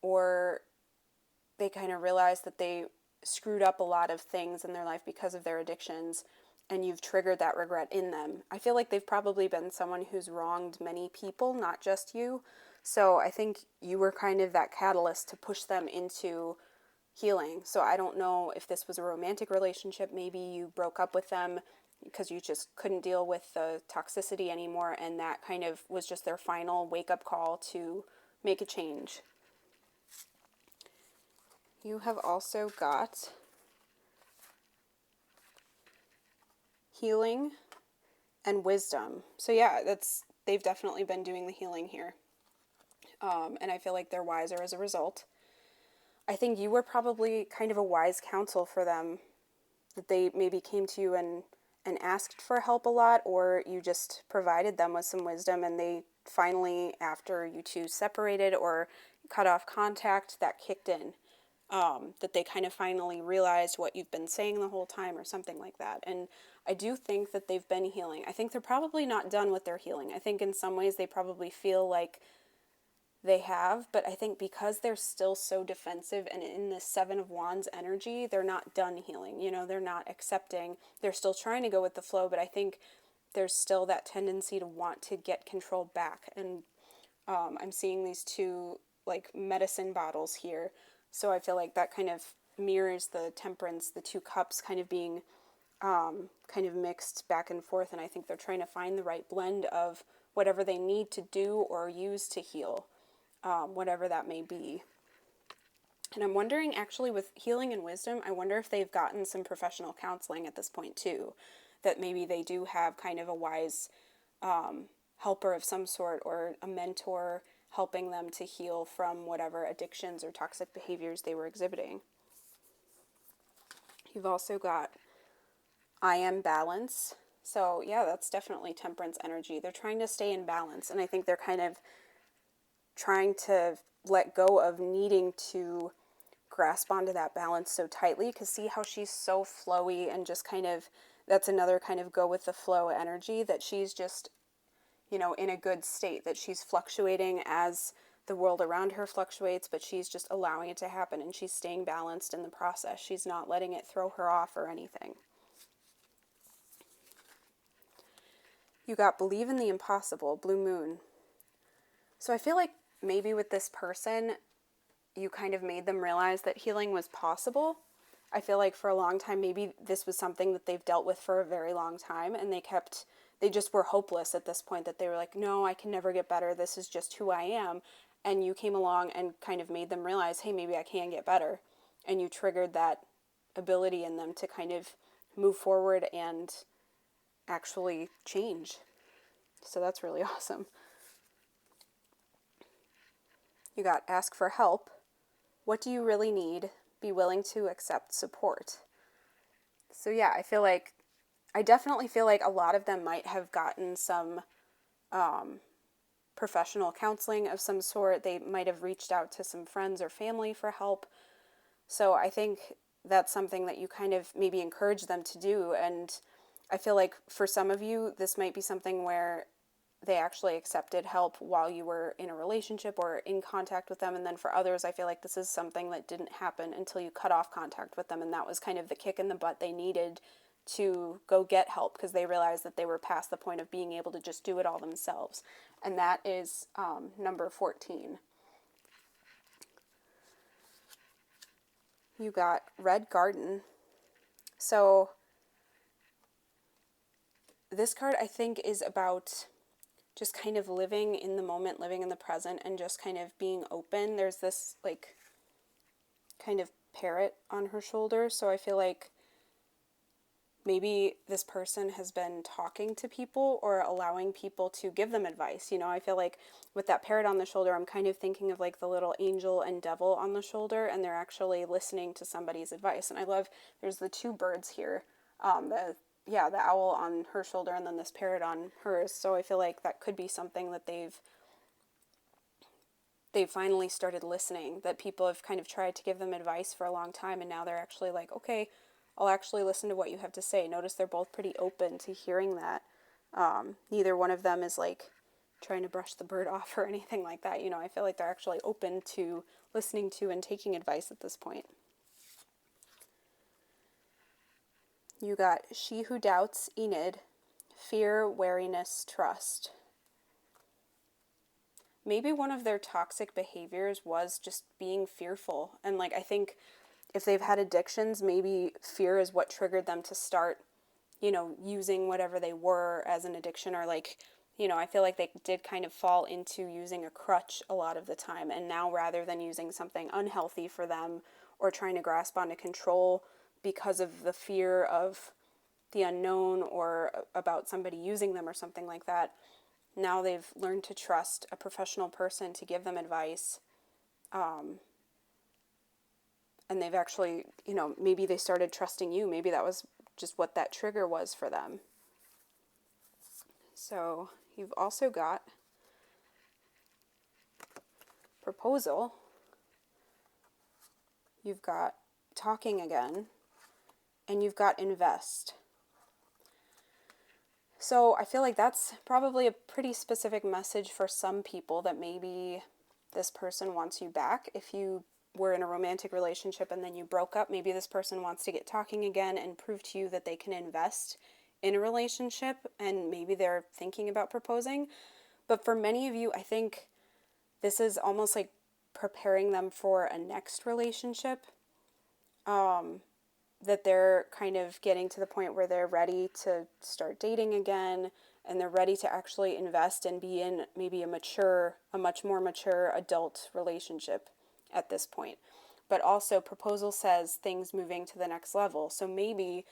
or they kind of realized that they screwed up a lot of things in their life because of their addictions, and you've triggered that regret in them. I feel like they've probably been someone who's wronged many people, not just you. So I think you were kind of that catalyst to push them into healing. So I don't know if this was a romantic relationship. Maybe you broke up with them because you just couldn't deal with the toxicity anymore, and that kind of was just their final wake-up call to make a change. You have also got Healing and Wisdom. So yeah, they've definitely been doing the healing here. And I feel like they're wiser as a result. I think you were probably kind of a wise counsel for them, that they maybe came to you and asked for help a lot, or you just provided them with some wisdom, and they finally, after you two separated or cut off contact, that kicked in. That they kind of finally realized what you've been saying the whole time, or something like that. And I do think that they've been healing. I think they're probably not done with their healing. I think in some ways they probably feel like they have, but I think because they're still so defensive and in this Seven of Wands energy, they're not done healing. You know, they're not accepting. They're still trying to go with the flow, but I think there's still that tendency to want to get control back. And I'm seeing these two like medicine bottles here. So I feel like that kind of mirrors the Temperance, the two cups kind of being kind of mixed back and forth. And I think they're trying to find the right blend of whatever they need to do or use to heal, whatever that may be. And I'm wondering, actually, with healing and wisdom, I wonder if they've gotten some professional counseling at this point too, that maybe they do have kind of a wise helper of some sort, or a mentor helping them to heal from whatever addictions or toxic behaviors they were exhibiting. You've also got I am balance. So yeah, that's definitely temperance energy. They're trying to stay in balance, and I think they're kind of trying to let go of needing to grasp onto that balance so tightly, because see how she's so flowy and just kind of, that's another kind of go with the flow energy, that she's just, in a good state, that she's fluctuating as the world around her fluctuates, but she's just allowing it to happen, and she's staying balanced in the process. She's not letting it throw her off or anything. You got believe in the impossible, blue moon. So I feel like maybe with this person, you kind of made them realize that healing was possible. I feel like for a long time, maybe this was something that they've dealt with for a very long time, and they just were hopeless at this point, that they were like, no, I can never get better. This is just who I am. And you came along and kind of made them realize, hey, maybe I can get better. And you triggered that ability in them to kind of move forward and actually change. So that's really awesome. You got ask for help. What do you really need? Be willing to accept support. So yeah, I definitely feel like a lot of them might have gotten some professional counseling of some sort. They might have reached out to some friends or family for help. So I think that's something that you kind of maybe encourage them to do. And I feel like for some of you, this might be something where they actually accepted help while you were in a relationship or in contact with them. And then for others, I feel like this is something that didn't happen until you cut off contact with them. And that was kind of the kick in the butt they needed to go get help, because they realized that they were past the point of being able to just do it all themselves. And that is number 14. You got red garden. So this card, I think, is about just kind of living in the moment, living in the present, and just kind of being open. There's this like kind of parrot on her shoulder, so I feel like maybe this person has been talking to people or allowing people to give them advice. I feel like with that parrot on the shoulder, I'm kind of thinking of like the little angel and devil on the shoulder, and they're actually listening to somebody's advice. And I love, there's the two birds here, the owl on her shoulder and then this parrot on hers. So I feel like that could be something that they've finally started listening, that people have kind of tried to give them advice for a long time, and now they're actually like, okay, I'll actually listen to what you have to say. Notice they're both pretty open to hearing that. Neither one of them is like trying to brush the bird off or anything like that. I feel like they're actually open to listening to and taking advice at this point. You got she who doubts, Enid, fear, wariness, trust. Maybe one of their toxic behaviors was just being fearful. And I think if they've had addictions, maybe fear is what triggered them to start, using whatever they were as an addiction, or I feel like they did kind of fall into using a crutch a lot of the time. And now rather than using something unhealthy for them or trying to grasp onto control because of the fear of the unknown or about somebody using them or something like that, now they've learned to trust a professional person to give them advice. And they've actually, maybe they started trusting you. Maybe that was just what that trigger was for them. So you've also got proposal. You've got talking again. And you've got invest. So I feel like that's probably a pretty specific message for some people, that maybe this person wants you back. If you were in a romantic relationship and then you broke up, maybe this person wants to get talking again and prove to you that they can invest in a relationship, and maybe they're thinking about proposing. But for many of you, I think this is almost like preparing them for a next relationship. That they're kind of getting to the point where they're ready to start dating again, and they're ready to actually invest and be in maybe a much more mature adult relationship at this point. but also proposal says things moving to the next level. So maybe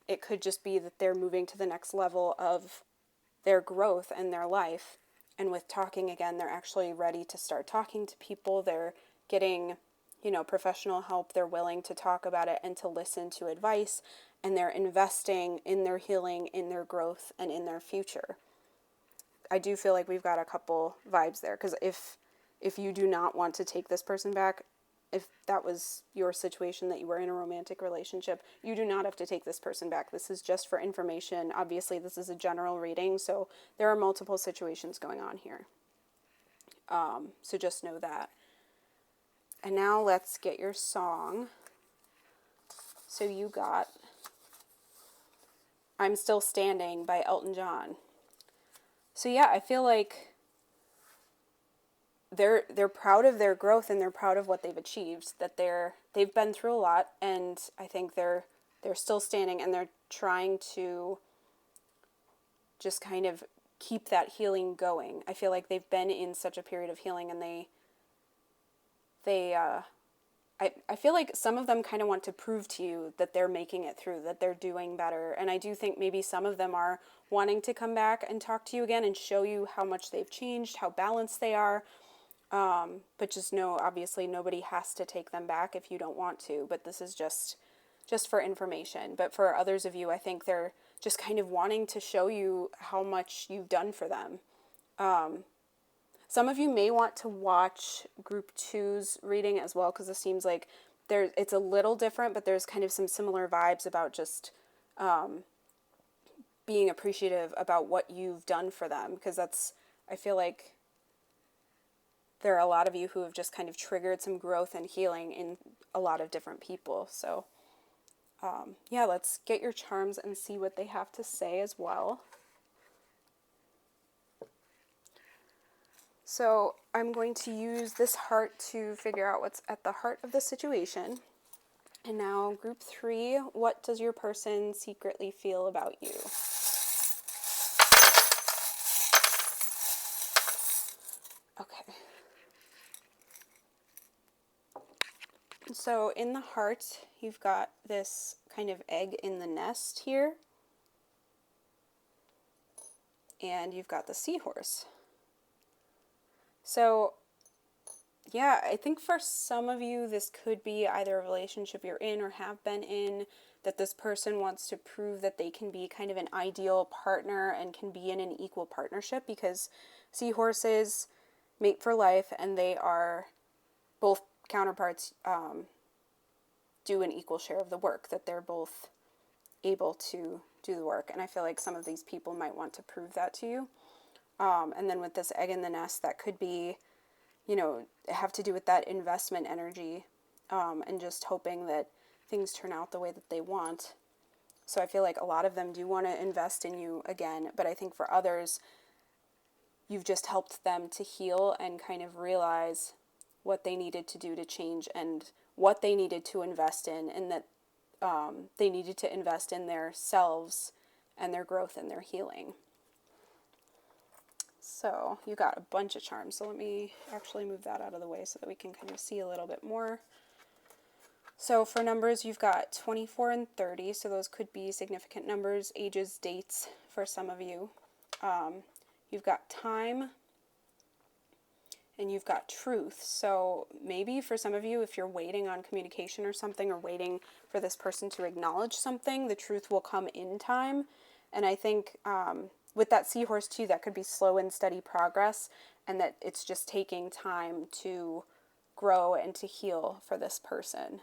it could just be that they're moving to the next level of their growth and their life. And with talking again, they're actually ready to start talking to people. They're getting, professional help. They're willing to talk about it and to listen to advice. And they're investing in their healing, in their growth, and in their future. I do feel like we've got a couple vibes there. Because if you do not want to take this person back, if that was your situation, that you were in a romantic relationship, you do not have to take this person back. This is just for information. Obviously, this is a general reading, so there are multiple situations going on here. So just know that. And now let's get your song. So you got I'm Still Standing by Elton John. So yeah, I feel like they're proud of their growth and they're proud of what they've achieved, that they've been through a lot, and I think they're still standing and they're trying to just kind of keep that healing going. I feel like they've been in such a period of healing, and I feel like some of them kind of want to prove to you that they're making it through, that they're doing better. And I do think maybe some of them are wanting to come back and talk to you again and show you how much they've changed, how balanced they are. But just know, obviously, nobody has to take them back if you don't want to. But this is just for information. But for others of you, I think they're just kind of wanting to show you how much you've done for them. Some of you may want to watch Group 2's reading as well, because it seems like it's a little different, but there's kind of some similar vibes about just being appreciative about what you've done for them, because I feel like there are a lot of you who have just kind of triggered some growth and healing in a lot of different people. So, yeah, let's get your charms and see what they have to say as well. So I'm going to use this heart to figure out what's at the heart of the situation. And now, Group 3, what does your person secretly feel about you? Okay. So in the heart, you've got this kind of egg in the nest here. And you've got the seahorse. So, yeah, I think for some of you, this could be either a relationship you're in or have been in, that this person wants to prove that they can be kind of an ideal partner and can be in an equal partnership, because seahorses mate for life and they are both counterparts do an equal share of the work, that they're both able to do the work. And I feel like some of these people might want to prove that to you. And then with this egg in the nest, that could be, have to do with that investment energy, and just hoping that things turn out the way that they want. So I feel like a lot of them do want to invest in you again, but I think for others, you've just helped them to heal and kind of realize what they needed to do to change and what they needed to invest in, and that they needed to invest in their selves and their growth and their healing. So you got a bunch of charms. So let me actually move that out of the way so that we can kind of see a little bit more. So for numbers, you've got 24 and 30. So those could be significant numbers, ages, dates for some of you. You've got time, and you've got truth. So maybe for some of you, if you're waiting on communication or something, or waiting for this person to acknowledge something, the truth will come in time. And I think with that seahorse too, that could be slow and steady progress, and that it's just taking time to grow and to heal for this person.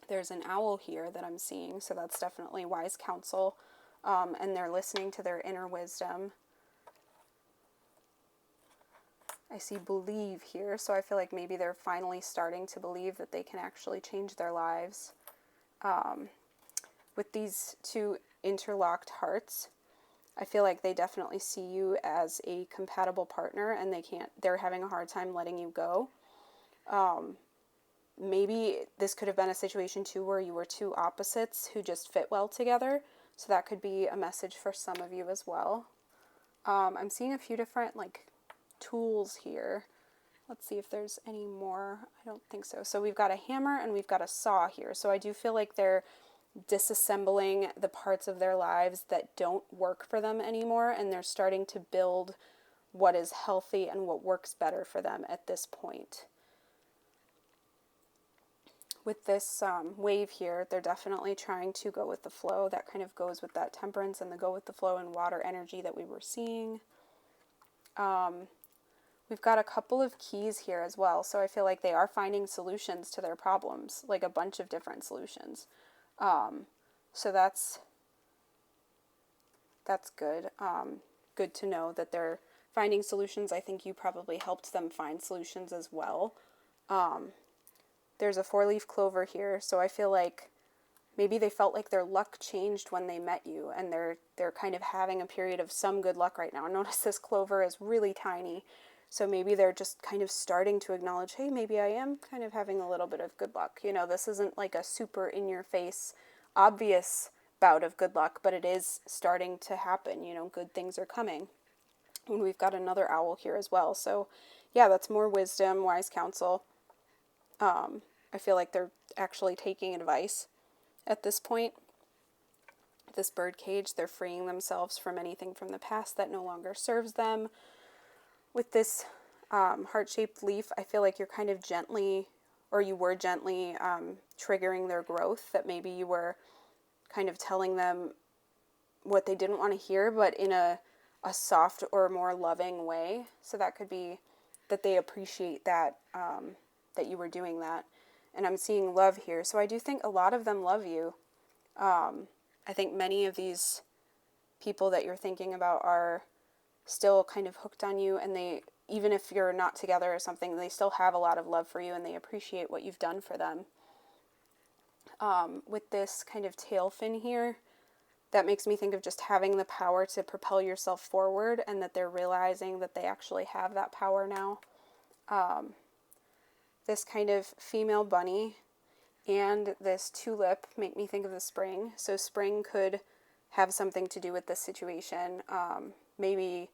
There's an owl here that I'm seeing, so that's definitely wise counsel, and they're listening to their inner wisdom. I see believe here, so I feel like maybe they're finally starting to believe that they can actually change their lives. With these two interlocked hearts, I feel like they definitely see you as a compatible partner, and they're having a hard time letting you go. Maybe this could have been a situation too where you were two opposites who just fit well together, so that could be a message for some of you as well. I'm seeing a few different tools here. Let's see if there's any more. I don't think so. So we've got a hammer and we've got a saw here. So I do feel like they're disassembling the parts of their lives that don't work for them anymore, and they're starting to build what is healthy and what works better for them at this point. With this wave here, they're definitely trying to go with the flow. That kind of goes with that temperance and the go with the flow and water energy that we were seeing. We've got a couple of keys here as well, so I feel like they are finding solutions to their problems, like a bunch of different solutions. So that's good. Good to know that they're finding solutions. I think you probably helped them find solutions as well. There's a 4-leaf clover here, so I feel like maybe they felt like their luck changed when they met you, and they're kind of having a period of some good luck right now. Notice this clover is really tiny, so maybe they're just kind of starting to acknowledge, hey, maybe I am kind of having a little bit of good luck. You know, this isn't like a super in-your-face, obvious bout of good luck, but it is starting to happen. You know, good things are coming. And we've got another owl here as well. So, yeah, that's more wisdom, wise counsel. I feel like they're actually taking advice at this point. This bird cage, they're freeing themselves from anything from the past that no longer serves them. With this heart-shaped leaf, I feel like you're kind of gently, or you were gently triggering their growth, that maybe you were kind of telling them what they didn't want to hear, but in a soft or more loving way. So that could be that they appreciate that, that you were doing that. And I'm seeing love here. So I do think a lot of them love you. I think many of these people that you're thinking about are still kind of hooked on you, and they, even if you're not together or something, they still have a lot of love for you, and they appreciate what you've done for them. With this kind of tail fin here, that makes me think of just having the power to propel yourself forward, and that they're realizing that they actually have that power now. This kind of female bunny and this tulip make me think of the spring. So spring could have something to do with this situation. Maybe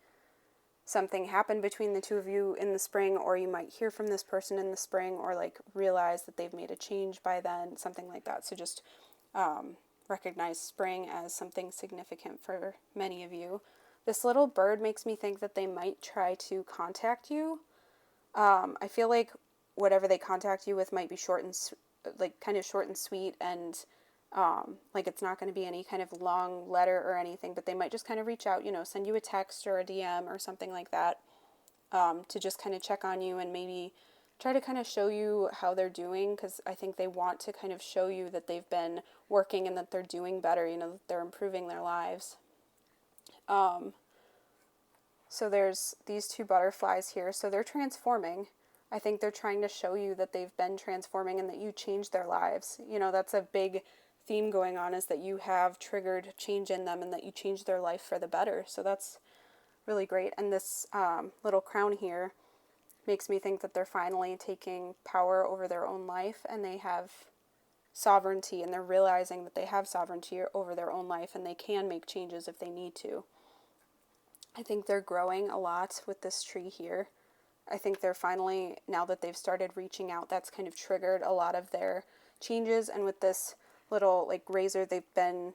something happened between the two of you in the spring, or you might hear from this person in the spring, or like realize that they've made a change by then, something like that. So just recognize spring as something significant for many of you. This little bird makes me think that they might try to contact you. I feel like whatever they contact you with might be short and kind of short and sweet, and like it's not going to be any kind of long letter or anything, but they might just kind of reach out, you know, send you a text or a DM or something like that, to just kind of check on you and maybe try to kind of show you how they're doing, because I think they want to kind of show you that they've been working and that they're doing better, you know, that they're improving their lives. So there's these two butterflies here, so they're transforming. I think they're trying to show you that they've been transforming and that you changed their lives. You know, that's a big theme going on, is that you have triggered change in them and that you changed their life for the better. So that's really great. And this little crown here makes me think that they're finally taking power over their own life, and they have sovereignty, and they're realizing that they have sovereignty over their own life, and they can make changes if they need to. I think they're growing a lot with this tree here. I think they're finally, now that they've started reaching out, that's kind of triggered a lot of their changes. And with this little like razor, they've been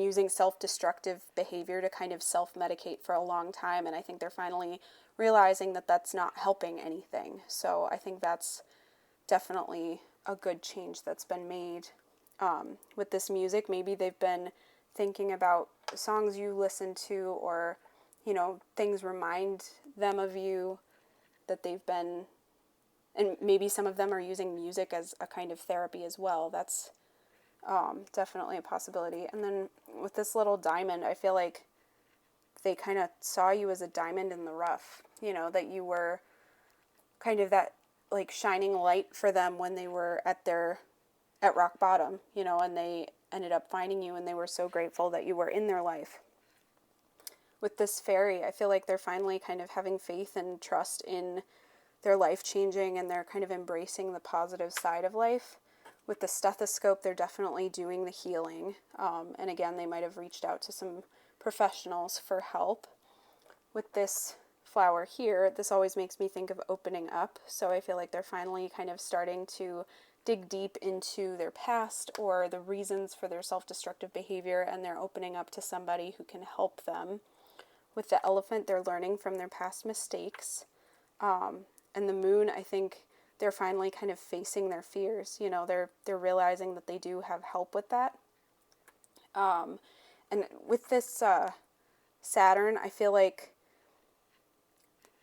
using self-destructive behavior to kind of self-medicate for a long time, and I think they're finally realizing that that's not helping anything. So I think that's definitely a good change that's been made. With this music, maybe they've been thinking about songs you listen to, or you know, things remind them of you that they've been, and maybe some of them are using music as a kind of therapy as well. That's definitely a possibility. And then with this little diamond, I feel like they kind of saw you as a diamond in the rough, you know, that you were kind of that like shining light for them when they were at rock bottom, you know, and they ended up finding you, and they were so grateful that you were in their life. With this fairy, I feel like they're finally kind of having faith and trust in their life changing, and they're kind of embracing the positive side of life. With the stethoscope, they're definitely doing the healing. And again, they might have reached out to some professionals for help. with this flower here, this always makes me think of opening up. So I feel like they're finally kind of starting to dig deep into their past or the reasons for their self-destructive behavior, and they're opening up to somebody who can help them. With the elephant, they're learning from their past mistakes. And the moon, I think they're finally kind of facing their fears. You know, they're realizing that they do have help with that. And with this Saturn, I feel like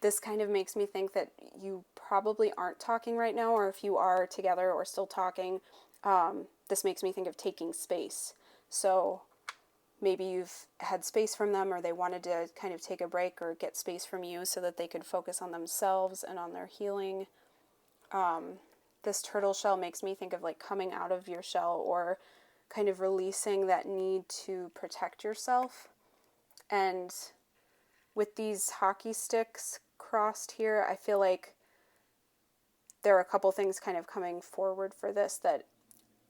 this kind of makes me think that you probably aren't talking right now, or if you are together or still talking, this makes me think of taking space. So maybe you've had space from them, or they wanted to kind of take a break or get space from you so that they could focus on themselves and on their healing. This turtle shell makes me think of like coming out of your shell or kind of releasing that need to protect yourself. And with these hockey sticks crossed here, I feel like there are a couple things kind of coming forward for this, that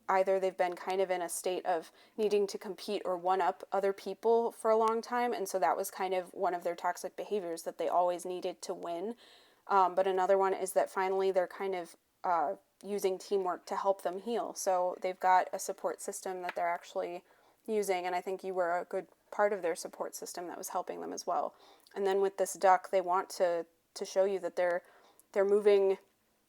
either they've been kind of in a state of needing to compete or one-up other people for a long time, and so that was kind of one of their toxic behaviors, that they always needed to win. But another one is that finally they're kind of using teamwork to help them heal. So they've got a support system that they're actually using, and I think you were a good part of their support system that was helping them as well. And then with this duck, they want to show you that they're moving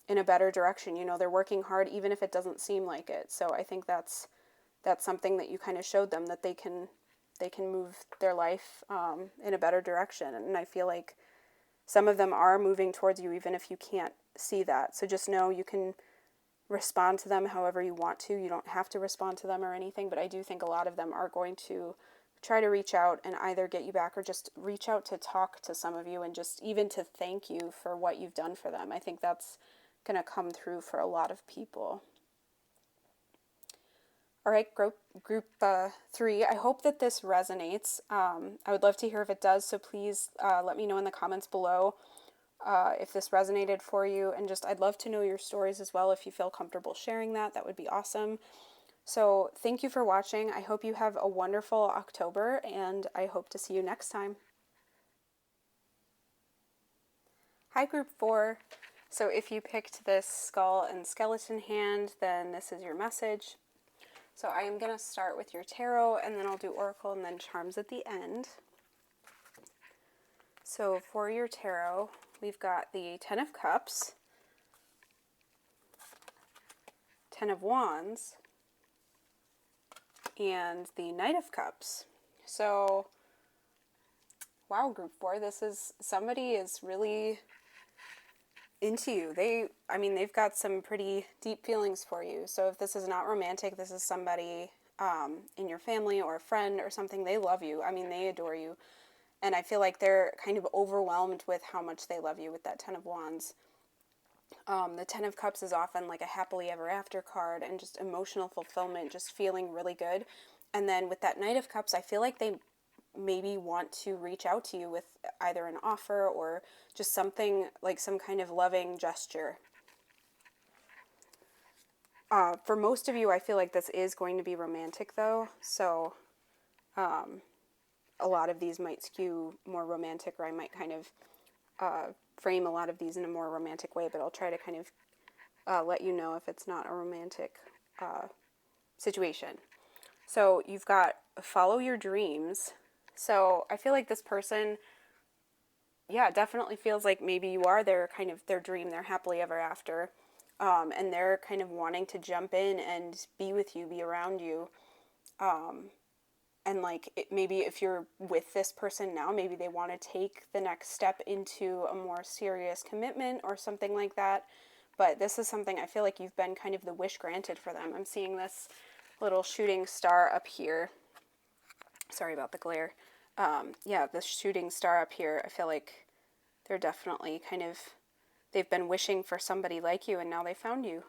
in a better direction. You know, they're working hard even if it doesn't seem like it. So I think that's something that you kind of showed them, that they can move their life in a better direction. And I feel like some of them are moving towards you even if you can't see that. So just know you can respond to them however you want to. You don't have to respond to them or anything, but I do think a lot of them are going to try to reach out and either get you back or just reach out to talk to some of you and just even to thank you for what you've done for them. I think that's going to come through for a lot of people. All right, group 3, I hope that this resonates. I would love to hear if it does, so please let me know in the comments below if this resonated for you, and just I'd love to know your stories as well. If you feel comfortable sharing that would be awesome. So thank you for watching. I hope you have a wonderful October, and I hope to see you next time. Hi, group 4. So if you picked this skull and skeleton hand, then this is your message. So I am going to start with your tarot, and then I'll do oracle and then charms at the end. So for your tarot, we've got the 10 of Cups, 10 of Wands, and the Knight of Cups. So, wow, group 4, this is, somebody is really into you. They've got some pretty deep feelings for you. So if this is not romantic, this is somebody in your family or a friend or something. They love you. I mean, they adore you. And I feel like they're kind of overwhelmed with how much they love you with that 10 of Wands. The 10 of Cups is often like a happily ever after card and just emotional fulfillment, just feeling really good. And then with that Knight of Cups, I feel like they maybe want to reach out to you with either an offer or just something like some kind of loving gesture. For most of you, I feel like this is going to be romantic though, so a lot of these might skew more romantic, or I might kind of frame a lot of these in a more romantic way, but I'll try to kind of let you know if it's not a romantic situation. So you've got follow your dreams. So I feel like this person, yeah, definitely feels like maybe you are their kind of their dream, their happily ever after. And they're kind of wanting to jump in and be with you, be around you. And like maybe if you're with this person now, maybe they want to take the next step into a more serious commitment or something like that. But this is something I feel like you've been kind of the wish granted for them. I'm seeing this little shooting star up here. Sorry about the glare. Yeah, this shooting star up here, I feel like they're definitely kind of, they've been wishing for somebody like you, and now they found you.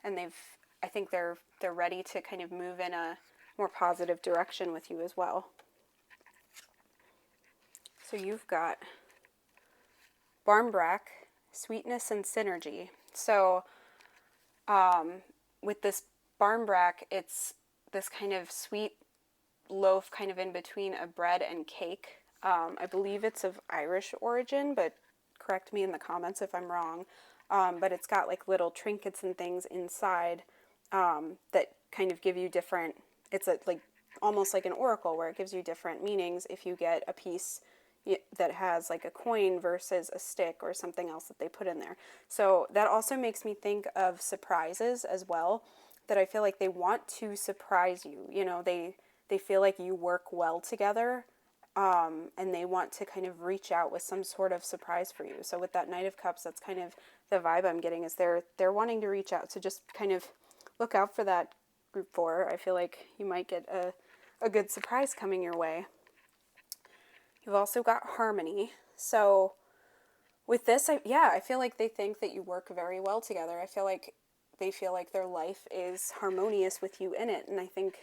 And I think they're ready to kind of move in a more positive direction with you as well. So you've got Barmbrack, sweetness and synergy. So with this Barmbrack, it's this kind of sweet loaf kind of in between a bread and cake. I believe it's of Irish origin, but correct me in the comments if I'm wrong. But it's got like little trinkets and things inside that kind of give you different, it's like almost like an oracle where it gives you different meanings if you get a piece that has like a coin versus a stick or something else that they put in there. So that also makes me think of surprises as well, that I feel like they want to surprise you. You know, they feel like you work well together, and they want to kind of reach out with some sort of surprise for you. So with that Knight of Cups, that's kind of the vibe I'm getting, is they're wanting to reach out. So just kind of look out for that, group 4. I feel like you might get a good surprise coming your way. You've also got Harmony. So with this, I feel like they think that you work very well together. I feel like they feel like their life is harmonious with you in it. And I think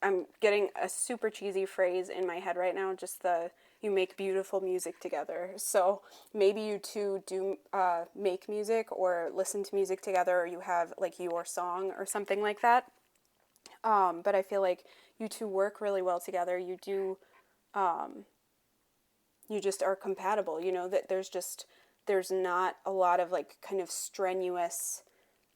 I'm getting a super cheesy phrase in my head right now, just you make beautiful music together. So maybe you two do make music or listen to music together, or you have like your song or something like that. But I feel like you two work really well together. You do, you just are compatible, you know, that there's not a lot of like kind of strenuous,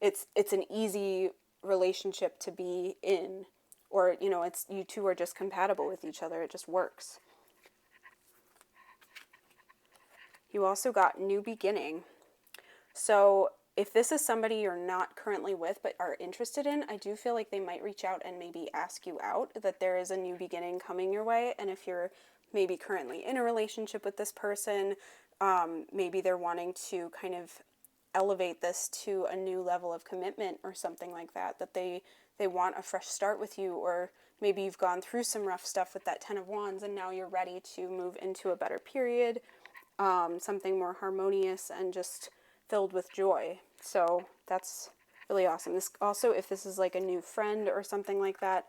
it's an easy relationship to be in, or, you know, it's, you two are just compatible with each other. It just works. You also got New Beginning. So if this is somebody you're not currently with but are interested in, I do feel like they might reach out and maybe ask you out, that there is a new beginning coming your way. And if you're maybe currently in a relationship with this person, maybe they're wanting to kind of elevate this to a new level of commitment or something like that, that they want a fresh start with you, or maybe you've gone through some rough stuff with that 10 of Wands and now you're ready to move into a better period, something more harmonious and just filled with joy. So that's really awesome. This also, if this is like a new friend or something like that,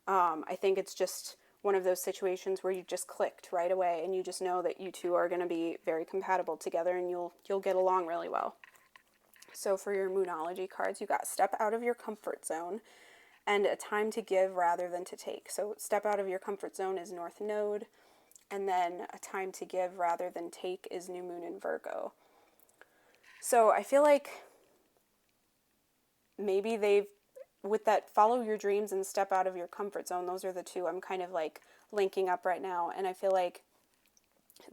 I think it's just one of those situations where you just clicked right away and you just know that you two are going to be very compatible together and you'll get along really well. So for your Moonology cards, you got Step Out of Your Comfort Zone and A Time to Give Rather Than to Take. So step out of your comfort zone is North Node, and then A Time to Give Rather Than Take is New Moon in Virgo. So I feel like maybe with that follow your dreams and step out of your comfort zone, those are the two I'm kind of like linking up right now. And I feel like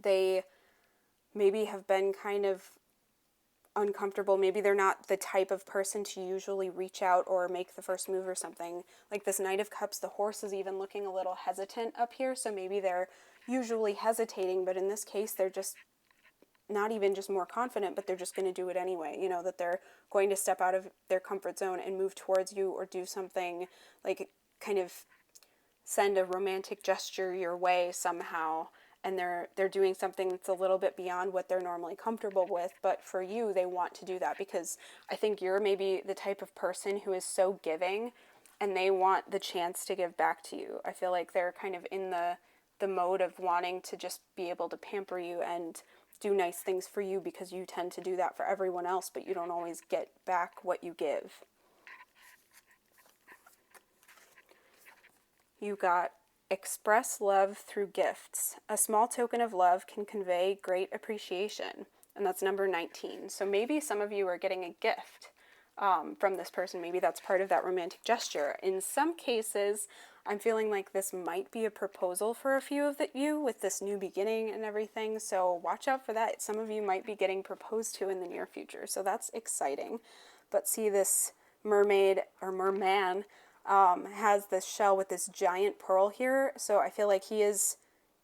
they maybe have been kind of uncomfortable. Maybe they're not the type of person to usually reach out or make the first move or something. Like this Knight of Cups, the horse is even looking a little hesitant up here. So maybe they're usually hesitating, but in this case, they're just not even just more confident, but they're just going to do it anyway. You know, that they're going to step out of their comfort zone and move towards you, or do something like kind of send a romantic gesture your way somehow. And they're doing something that's a little bit beyond what they're normally comfortable with. But for you, they want to do that because I think you're maybe the type of person who is so giving and they want the chance to give back to you. I feel like they're kind of in the mode of wanting to just be able to pamper you and do nice things for you, because you tend to do that for everyone else, but you don't always get back what you give. You got Express Love Through Gifts. A small token of love can convey great appreciation. And that's number 19. So maybe some of you are getting a gift from this person. Maybe that's part of that romantic gesture. In some cases, I'm feeling like this might be a proposal for a few of you with this new beginning and everything. So watch out for that. Some of you might be getting proposed to in the near future. So that's exciting. But see, this mermaid or merman has this shell with this giant pearl here. So I feel like he is,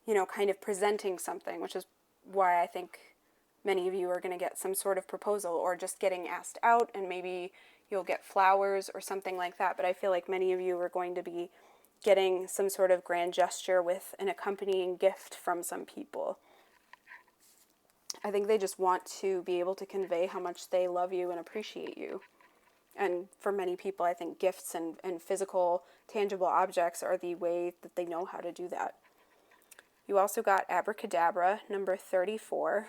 you know, kind of presenting something, which is why I think many of you are going to get some sort of proposal, or just getting asked out, and maybe you'll get flowers or something like that. But I feel like many of you are going to be getting some sort of grand gesture with an accompanying gift from some people. I think they just want to be able to convey how much they love you and appreciate you. And for many people, I think gifts and physical, tangible objects are the way that they know how to do that. You also got Abracadabra, number 34.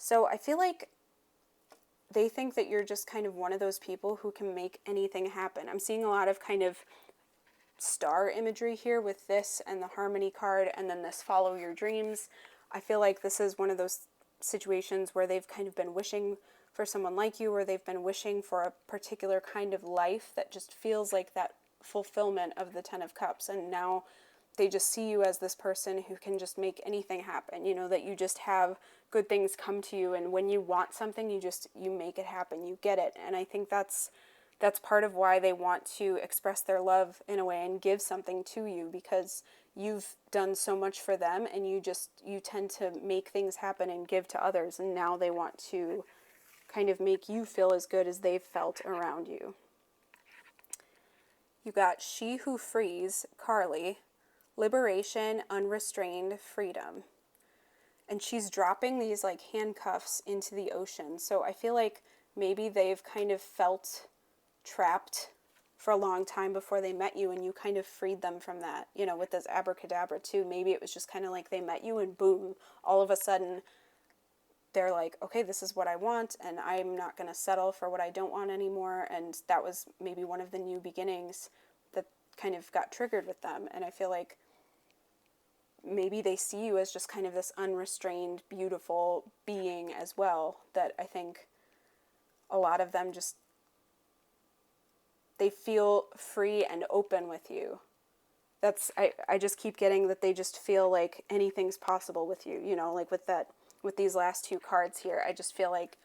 So I feel like they think that you're just kind of one of those people who can make anything happen. I'm seeing a lot of kind of star imagery here with this and the harmony card and then this follow your dreams. I feel like this is one of those situations where they've kind of been wishing for someone like you, or they've been wishing for a particular kind of life that just feels like that fulfillment of the Ten of Cups, and now they just see you as this person who can just make anything happen, you know, that you just have good things come to you, and when you want something, you make it happen, you get it. And I think that's part of why they want to express their love in a way and give something to you, because you've done so much for them, and you tend to make things happen and give to others, and now they want to kind of make you feel as good as they've felt around you. You got She Who Frees, Carly, liberation, unrestrained freedom. And she's dropping these like handcuffs into the ocean. So I feel like maybe they've kind of felt trapped for a long time before they met you, and you kind of freed them from that, you know, with this abracadabra too. Maybe it was just kind of like they met you and boom, all of a sudden they're like, okay, this is what I want, and I'm not going to settle for what I don't want anymore. And that was maybe one of the new beginnings that kind of got triggered with them. And I feel like maybe they see you as just kind of this unrestrained, beautiful being as well, that I think a lot of them just, they feel free and open with you. I just keep getting that they just feel like anything's possible with you, you know, like with these last two cards here. I just feel like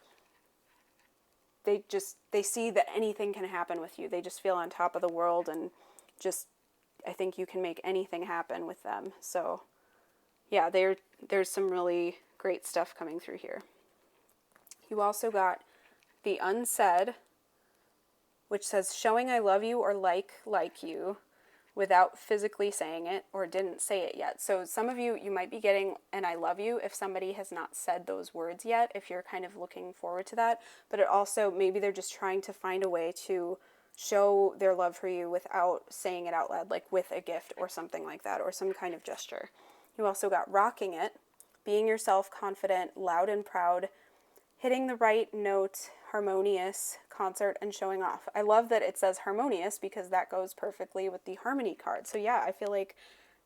they see that anything can happen with you. They just feel on top of the world, and just, I think you can make anything happen with them. So yeah, there's some really great stuff coming through here. You also got the Unsaid, which says showing I love you or like you without physically saying it or didn't say it yet. So some of you might be getting an I love you if somebody has not said those words yet, if you're kind of looking forward to that. But it also, maybe they're just trying to find a way to show their love for you without saying it out loud, like with a gift or something like that, or some kind of gesture. You also got rocking it, being yourself, confident, loud and proud, hitting the right note, harmonious, concert, and showing off. I love that it says harmonious, because that goes perfectly with the harmony card. So yeah, I feel like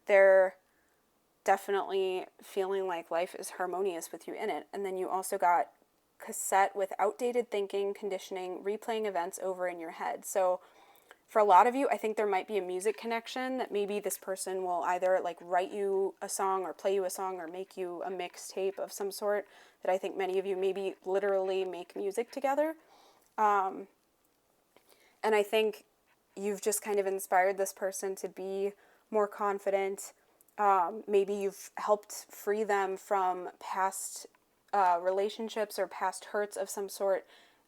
they're definitely feeling like life is harmonious with you in it. And then you also got cassette with outdated thinking, conditioning, replaying events over in your head. So for a lot of you, I think there might be a music connection, that maybe this person will either like write you a song or play you a song or make you a mixtape of some sort, that I think many of you maybe literally make music together. And I think you've just kind of inspired this person to be more confident. Maybe you've helped free them from past relationships or past hurts of some sort.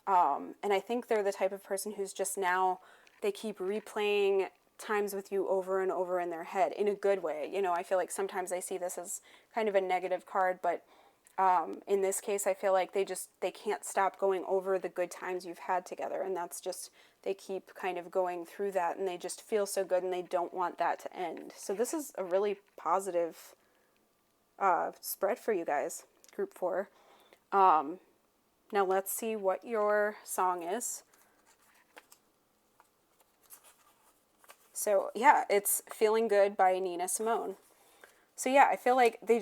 And I think they're the type of person who's just now, they keep replaying times with you over and over in their head in a good way. You know, I feel like sometimes I see this as kind of a negative card, but in this case, I feel like they can't stop going over the good times you've had together. And that's just, they keep kind of going through that, and they just feel so good, and they don't want that to end. So this is a really positive spread for you guys, group 4. Now let's see what your song is. So yeah, it's Feeling Good by Nina Simone. So yeah, I feel like they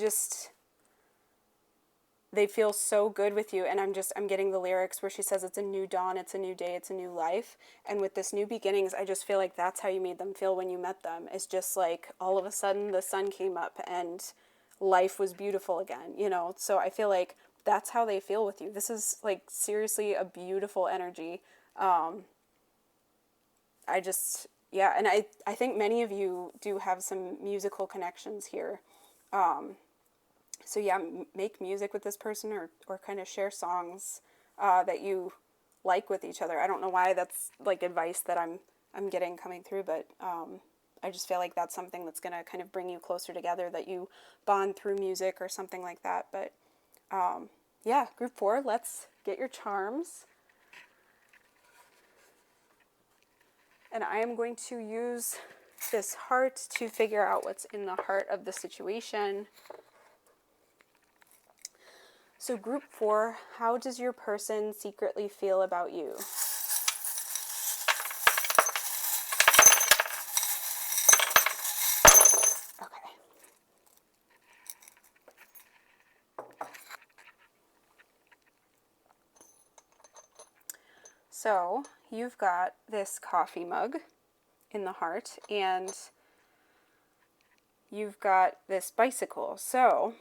feel so good with you, and I'm getting the lyrics where she says it's a new dawn, it's a new day, it's a new life. And with this new beginnings, I just feel like that's how you made them feel when you met them. It's just like all of a sudden the sun came up and life was beautiful again, you know? So I feel like that's how they feel with you. This is like seriously a beautiful energy. Yeah, and I think many of you do have some musical connections here. So yeah, make music with this person, or kind of share songs that you like with each other. I don't know why that's like advice that I'm getting coming through, but I just feel like that's something that's going to kind of bring you closer together, that you bond through music or something like that. But yeah, group 4, let's get your charms. And I am going to use this heart to figure out what's in the heart of the situation. So group 4, how does your person secretly feel about you? So you've got this coffee mug in the heart, and you've got this bicycle. So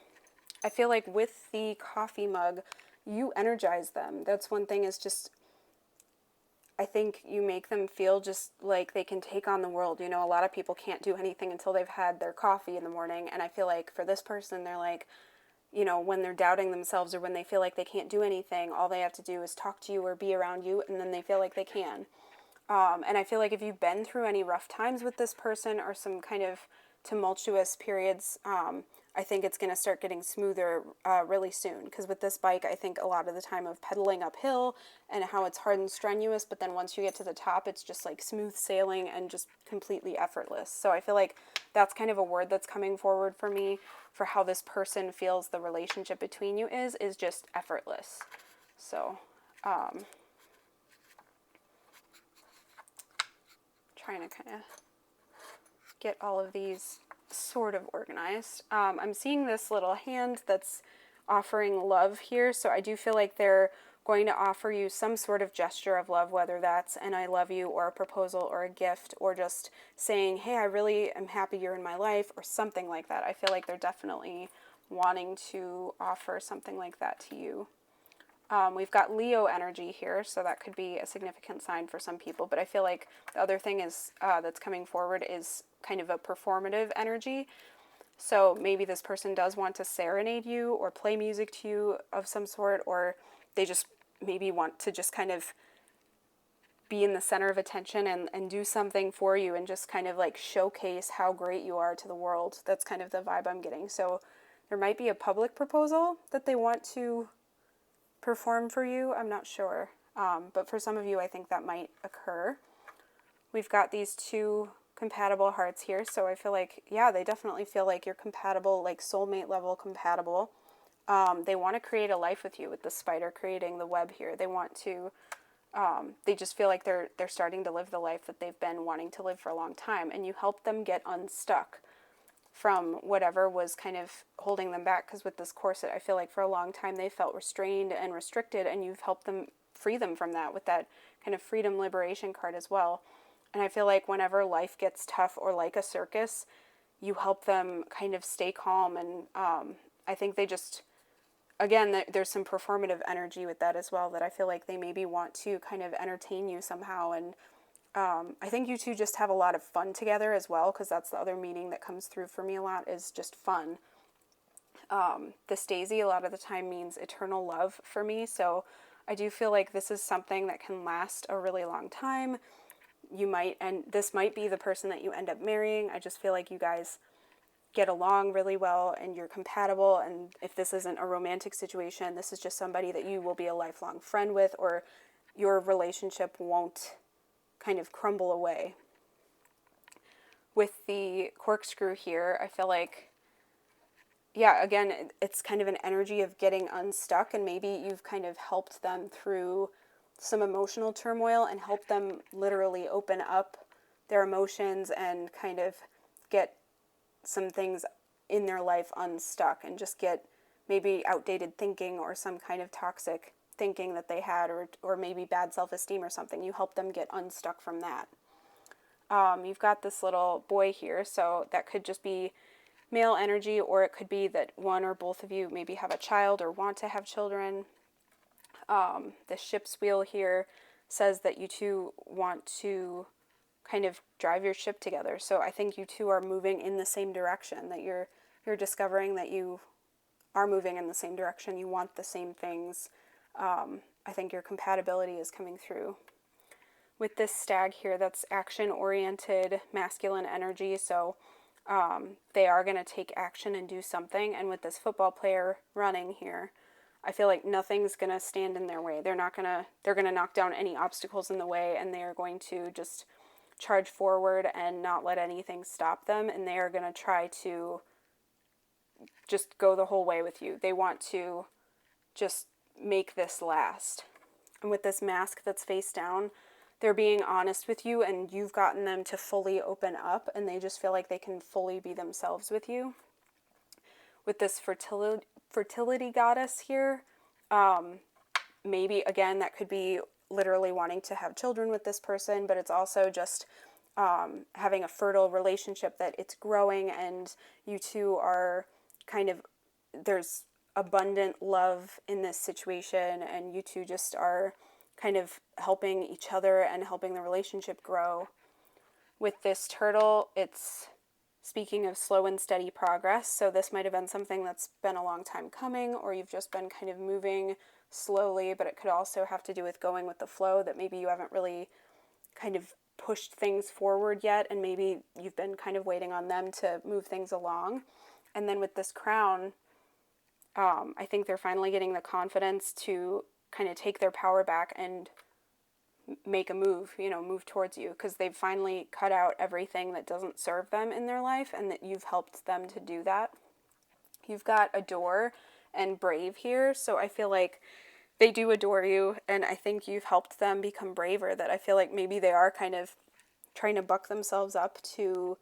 I feel like with the coffee mug, you energize them. That's one thing, is just, I think you make them feel just like they can take on the world. You know, a lot of people can't do anything until they've had their coffee in the morning. And I feel like for this person, they're like, you know, when they're doubting themselves or when they feel like they can't do anything, all they have to do is talk to you or be around you, and then they feel like they can. And I feel like if you've been through any rough times with this person or some kind of tumultuous periods, I think it's going to start getting smoother really soon. Because with this bike, I think a lot of the time of pedaling uphill and how it's hard and strenuous, but then once you get to the top, it's just like smooth sailing and just completely effortless. So I feel like that's kind of a word that's coming forward for me for how this person feels the relationship between you is just effortless. So, trying to kind of get all of these sort of organized. I'm seeing this little hand that's offering love here, so I do feel like they're going to offer you some sort of gesture of love, whether that's an I love you or a proposal or a gift or just saying, hey, I really am happy you're in my life, or something like that. I feel like they're definitely wanting to offer something like that to you. We've got Leo energy here, so that could be a significant sign for some people, but I feel like the other thing is that's coming forward is kind of a performative energy. So maybe this person does want to serenade you or play music to you of some sort, or they just maybe want to just kind of be in the center of attention and do something for you and just kind of like showcase how great you are to the world. That's kind of the vibe I'm getting. So there might be a public proposal that they want to perform for you. I'm not sure. But for some of you, I think that might occur. We've got these two compatible hearts here. So I feel like, yeah, they definitely feel like you're compatible, like soulmate level compatible. They want to create a life with you, with the spider creating the web here. They want to, they just feel like they're starting to live the life that they've been wanting to live for a long time. And you help them get unstuck from whatever was kind of holding them back. Because with this corset, I feel like for a long time they felt restrained and restricted, and you've helped them free them from that with that kind of freedom liberation card as well. And I feel like whenever life gets tough or like a circus, you help them kind of stay calm. And I think they just, again, there's some performative energy with that as well, that I feel like they maybe want to kind of entertain you somehow. And I think you two just have a lot of fun together as well, because that's the other meaning that comes through for me a lot, is just fun. This daisy a lot of the time means eternal love for me, so I do feel like this is something that can last a really long time. And this might be the person that you end up marrying. I just feel like you guys get along really well and you're compatible, and if this isn't a romantic situation, this is just somebody that you will be a lifelong friend with, or your relationship won't kind of crumble away. With the corkscrew here, I feel like, yeah, again, it's kind of an energy of getting unstuck, and maybe you've kind of helped them through some emotional turmoil and helped them literally open up their emotions and kind of get some things in their life unstuck and just get maybe outdated thinking or some kind of toxic thinking that they had, or maybe bad self-esteem or something. You help them get unstuck from that. You've got this little boy here, so that could just be male energy, or it could be that one or both of you maybe have a child or want to have children. The ship's wheel here says that you two want to kind of drive your ship together. So I think you two are moving in the same direction, that you're discovering that you are moving in the same direction. You want the same things. I think your compatibility is coming through. With this stag here, that's action-oriented masculine energy, so they are going to take action and do something. And with this football player running here, I feel like nothing's going to stand in their way. They're going to knock down any obstacles in the way, and they are going to just charge forward and not let anything stop them, and they are going to try to just go the whole way with you. They want to just make this last. And with this mask that's face down, they're being honest with you, and you've gotten them to fully open up, and they just feel like they can fully be themselves with you. With this fertility goddess here, maybe, again, that could be literally wanting to have children with this person, but it's also just having a fertile relationship, that it's growing and you two are kind of, there's abundant love in this situation, and you two just are kind of helping each other and helping the relationship grow. With this turtle, it's speaking of slow and steady progress, so this might have been something that's been a long time coming, or you've just been kind of moving slowly, but it could also have to do with going with the flow, that maybe you haven't really kind of pushed things forward yet, and maybe you've been kind of waiting on them to move things along. And then with this crown, I think they're finally getting the confidence to kind of take their power back and make a move, move towards you, because they've finally cut out everything that doesn't serve them in their life, and that you've helped them to do that. You've got adore and brave here, so I feel like they do adore you, and I think you've helped them become braver, that I feel like maybe they are kind of trying to buck themselves up to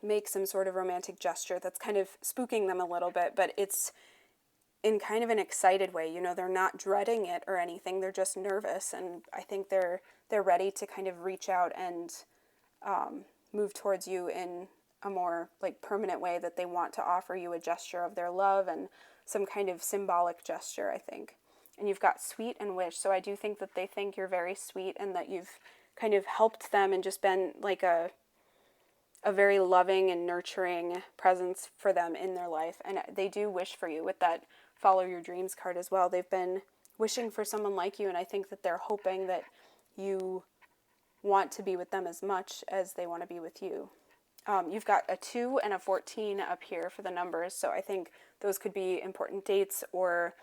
make some sort of romantic gesture that's kind of spooking them a little bit, but it's in kind of an excited way. They're not dreading it or anything, they're just nervous, and I think they're ready to kind of reach out and move towards you in a more like permanent way, that they want to offer you a gesture of their love and some kind of symbolic gesture, I think. And you've got sweet and wish, so I do think that they think you're very sweet, and that you've kind of helped them and just been like a very loving and nurturing presence for them in their life. And they do wish for you with that follow your dreams card as well. They've been wishing for someone like you, and I think that they're hoping that you want to be with them as much as they want to be with you. You've got a 2 and a 14 up here for the numbers, so I think those could be important dates or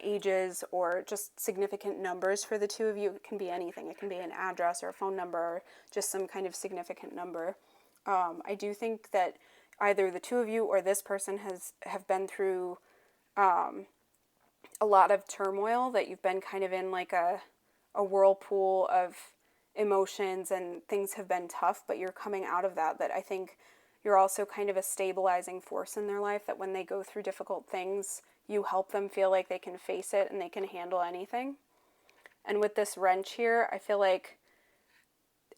ages, or just significant numbers for the two of you. It can be anything. It can be an address or a phone number, or just some kind of significant number. I do think that either the two of you or this person have been through a lot of turmoil, that you've been kind of in like a whirlpool of emotions, and things have been tough, but you're coming out of that I think you're also kind of a stabilizing force in their life, that when they go through difficult things, you help them feel like they can face it and they can handle anything. And with this wrench here, I feel like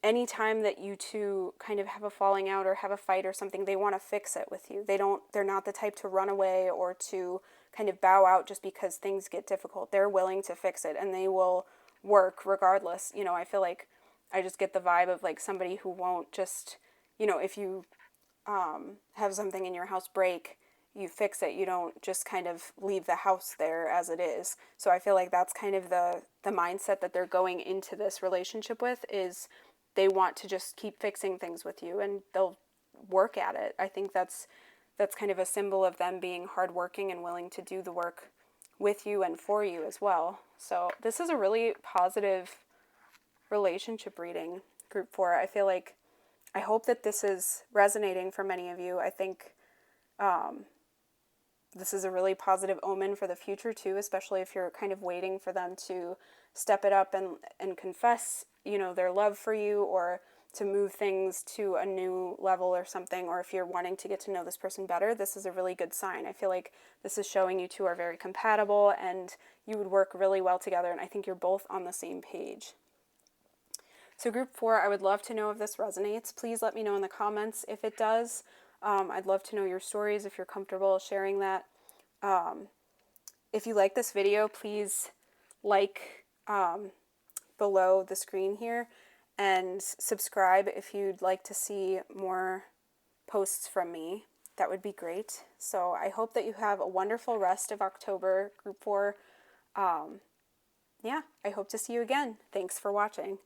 anytime that you two kind of have a falling out or have a fight or something, they want to fix it with you. They're not the type to run away or to kind of bow out just because things get difficult. They're willing to fix it, and they will work regardless. I feel like I just get the vibe of like somebody who won't just, if you have something in your house break, you fix it. You don't just kind of leave the house there as it is. So I feel like that's kind of the mindset that they're going into this relationship with, is they want to just keep fixing things with you, and they'll work at it. I think that's kind of a symbol of them being hardworking and willing to do the work with you and for you as well. So this is a really positive relationship reading, group 4. I hope that this is resonating for many of you. I think this is a really positive omen for the future too, especially if you're kind of waiting for them to step it up and confess, their love for you, or to move things to a new level or something, or if you're wanting to get to know this person better, this is a really good sign. I feel like this is showing you two are very compatible and you would work really well together, and I think you're both on the same page. So group 4, I would love to know if this resonates. Please let me know in the comments if it does. I'd love to know your stories if you're comfortable sharing that. If you like this video, please like below the screen here, and subscribe if you'd like to see more posts from me. That would be great. So I hope that you have a wonderful rest of October, group 4. I hope to see you again. Thanks for watching.